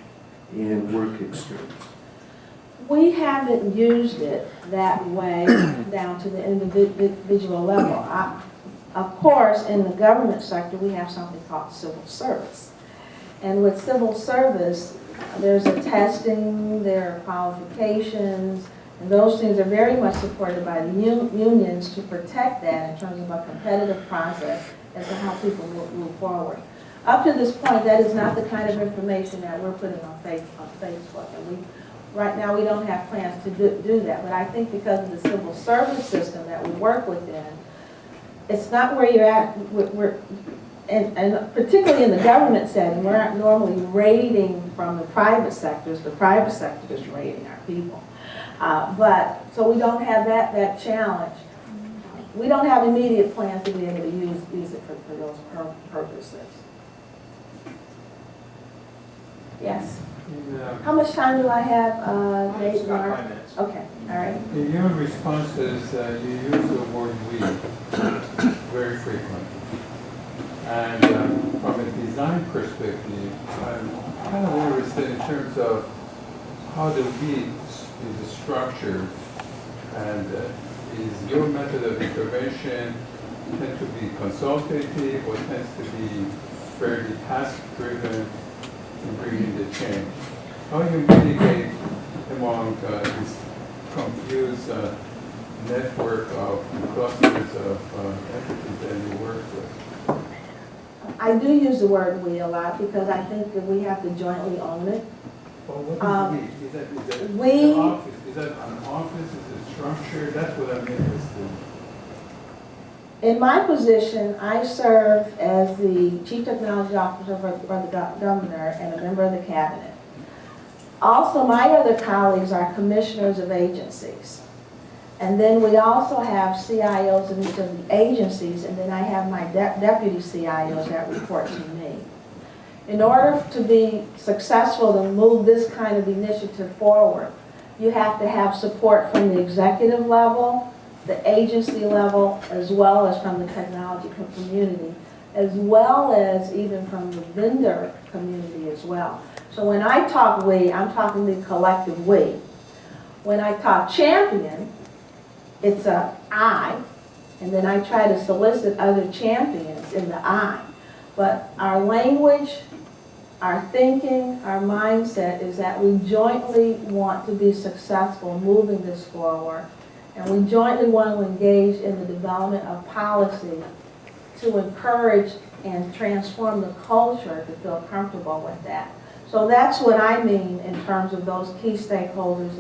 and work experience. We haven't used it that way down to the individual level. Of course, in the government sector, we have something called civil service. And with civil service, there's a testing, there are qualifications, and those things are very much supported by the unions to protect that in terms of a competitive process as to how people move forward. Up to this point, that is not the kind of information that we're putting on Facebook. And right now, we don't have plans to do that. But I think because of the civil service system that we work within, it's not where you're at. And particularly in the government setting, we're not normally raiding from the private sectors. The private sector is raiding our people. So we don't have that challenge. We don't have immediate plans to be able to use it for those purposes. Yes. How much time do I have, Dave? About 5 minutes. Okay, all right. In your responses, you use the word "we" very frequently. And from a design perspective, I'm kind of interested in terms of how the "we" is structured, and is your method of intervention tend to be consultative or tends to be fairly task-driven in bringing the change? How do you mitigate among this confused network of clusters of entities that you work with? I do use the word "we" a lot because I think that we have to jointly own it. Well, what is "we"? Is that we, an office? Is that an office? Is it structured? That's what I'm interested in. In my position, I serve as the Chief Technology Officer for the Governor and a member of the Cabinet. Also, my other colleagues are commissioners of agencies. And then we also have CIOs in each of the agencies, and then I have my deputy CIOs that report to me. In order to be successful to move this kind of initiative forward, you have to have support from the executive level, the agency level, as well as from the technology community, as well as even from the vendor community as well. So when I talk "we," I'm talking the collective "we." When I talk champion, it's a "I," and then I try to solicit other champions in the "I." But our language, our thinking, our mindset is that we jointly want to be successful moving this forward, and we jointly want to engage in the development of policy to encourage and transform the culture to feel comfortable with that. So that's what I mean in terms of those key stakeholders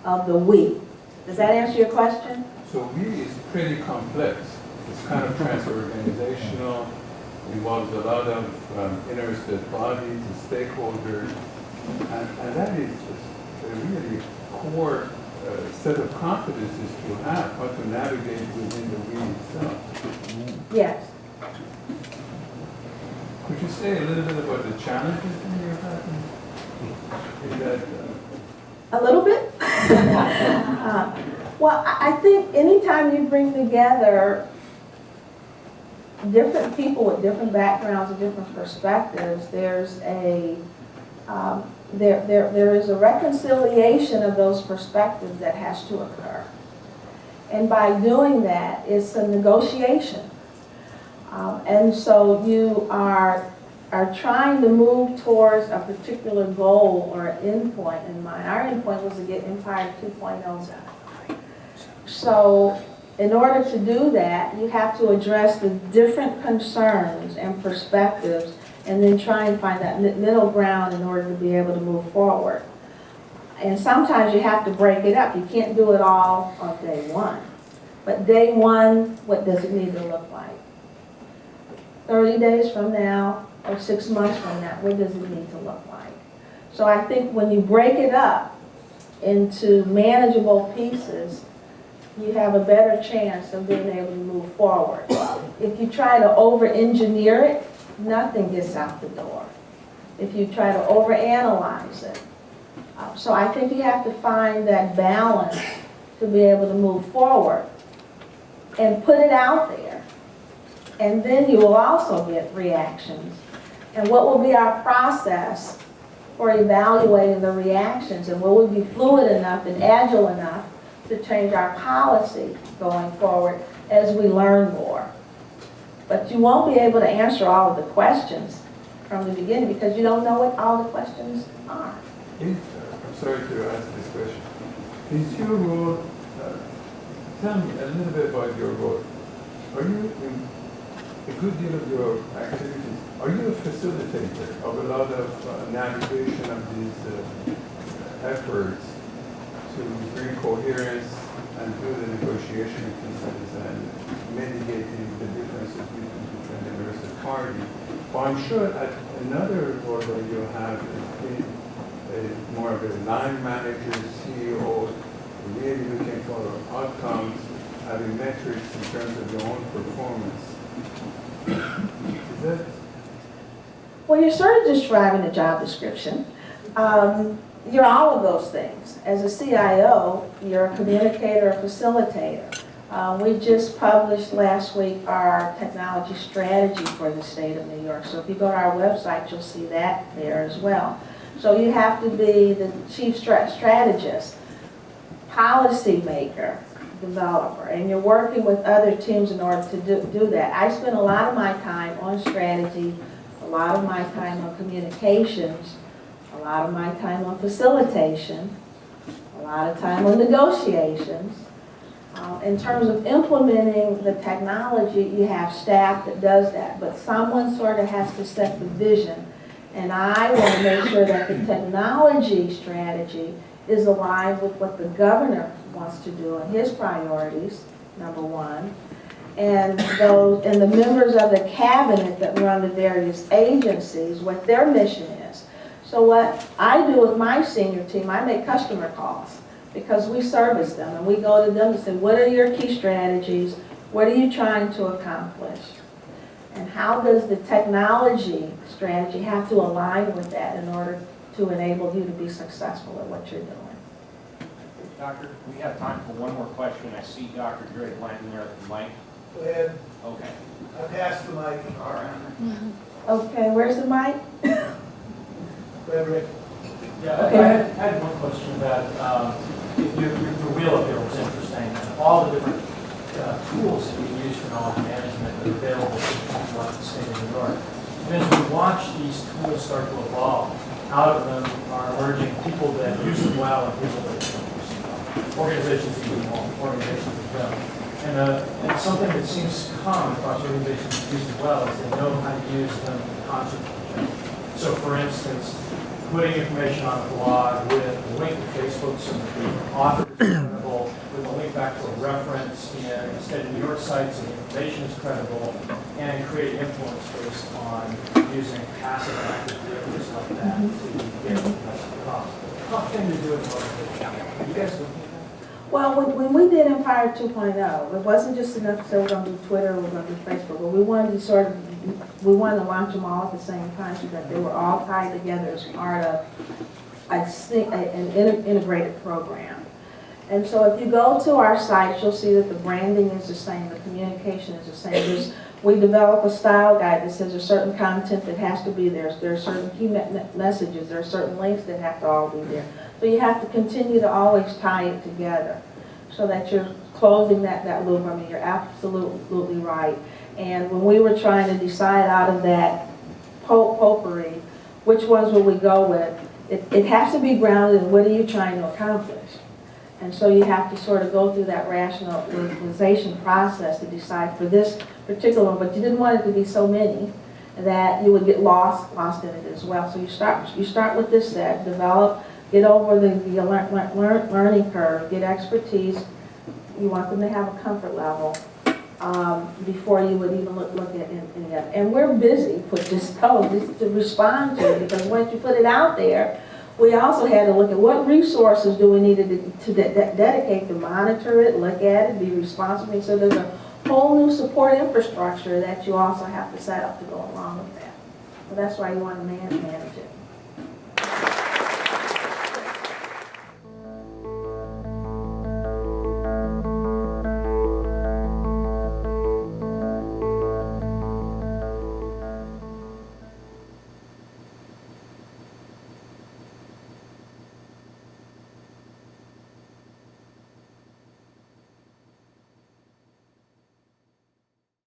of the "we." Does that answer your question? So "we" is pretty complex. It's kind of trans-organizational, involves a lot of interested bodies and stakeholders, and that is a really core set of competencies to have, how to navigate within the weed itself. Yes. Could you say a little bit about the challenges that you're having? Is that, A little bit? Well, I think anytime you bring together different people with different backgrounds and different perspectives, there's a there is a reconciliation of those perspectives that has to occur. And by doing that, it's a negotiation. And so you are trying to move towards a particular goal or an endpoint in mind. Our endpoint was to get Empire 2.0 done. So in order to do that, you have to address the different concerns and perspectives and then try and find that middle ground in order to be able to move forward. And sometimes you have to break it up. You can't do it all on day one. But day one, what does it need to look like? 30 days from now or 6 months from now, what does it need to look like? So I think when you break it up into manageable pieces, you have a better chance of being able to move forward. If you try to over-engineer it, nothing gets out the door. If you try to overanalyze it. So I think you have to find that balance to be able to move forward and put it out there. And then you will also get reactions. And what will be our process for evaluating the reactions? And will we be fluid enough and agile enough to change our policy going forward as we learn more? But you won't be able to answer all of the questions from the beginning because you don't know what all the questions are. I'm sorry to ask this question. Is your role, tell me a little bit about your role. Are you, in a good deal of your activities, are you a facilitator of a lot of navigation of these efforts to bring coherence and do the negotiation pieces and mitigating the differences between the diverse party? Well, I'm sure at another role that you have is more of a line manager, CEO, really looking for outcomes, having metrics in terms of your own performance. Is that? Well, you're sort of describing a job description. You're all of those things. As a CIO, you're a communicator, a facilitator. We just published last week our technology strategy for the state of New York. So if you go to our website, you'll see that there as well. So you have to be the chief strategist, policy maker, developer, and you're working with other teams in order to do that. I spend a lot of my time on strategy, a lot of my time on communications, a lot of my time on facilitation, a lot of time on negotiations. In terms of implementing the technology, you have staff that does that, but someone sort of has to set the vision. And I want to make sure that the technology strategy is aligned with what the governor wants to do and his priorities, number one. And the members of the cabinet that run the various agencies, what their mission is. So what I do with my senior team, I make customer calls because we service them and we go to them and say, what are your key strategies? What are you trying to accomplish? And how does the technology strategy have to align with that in order to enable you to be successful at what you're doing? Doctor, we have time for one more question. I see Dr. Drake lying there at the mic. Go ahead. Okay. I passed the mic. All right. Okay, where's the mic? Go ahead, Rick. Yeah, Okay. I had one question about, your wheel up here was interesting, and all the different tools that we use for knowledge management that are available to the state of New York. And as we watch these tools start to evolve, out of them are emerging people that use them well and people that don't use them well. Organizations use them well, organizations that don't. And something that seems common across organizations that use them well is they know how to use them in concert with each other. So for instance, putting information on a blog with a link to Facebook so that the author is credible, with a link back to a reference in the state of New York site so the information is credible, and create influence based on using passive active vehicles like that to get the message across. Tough thing to do in an organization. Are you guys looking at that? Well, when we did Empire 2.0, it wasn't just enough to say we're going to do Twitter, we're going to do Facebook, but we wanted to we wanted to launch them all at the same time so that they were all tied together as part of an integrated program. And so if you go to our site, you'll see that the branding is the same, the communication is the same. We develop a style guide that says there's certain content that has to be there. There are certain key messages, there are certain links that have to all be there. So you have to continue to always tie it together so that you're closing that loop. I mean, you're absolutely right. And when we were trying to decide out of that potpourri, which ones will we go with, it has to be grounded in what are you trying to accomplish. And so you have to sort of go through that rationalization process to decide for this particular one, but you didn't want it to be so many that you would get lost in it as well. So you start with this set, develop, get over the learning curve, get expertise. You want them to have a comfort level before you would even look at any of it. And we're busy with this code to respond to it, because once you put it out there, we also had to look at what resources do we need to dedicate to monitor it, look at it, be responsible. So there's a whole new support infrastructure that you also have to set up to go along with that. So that's why you want to manage it.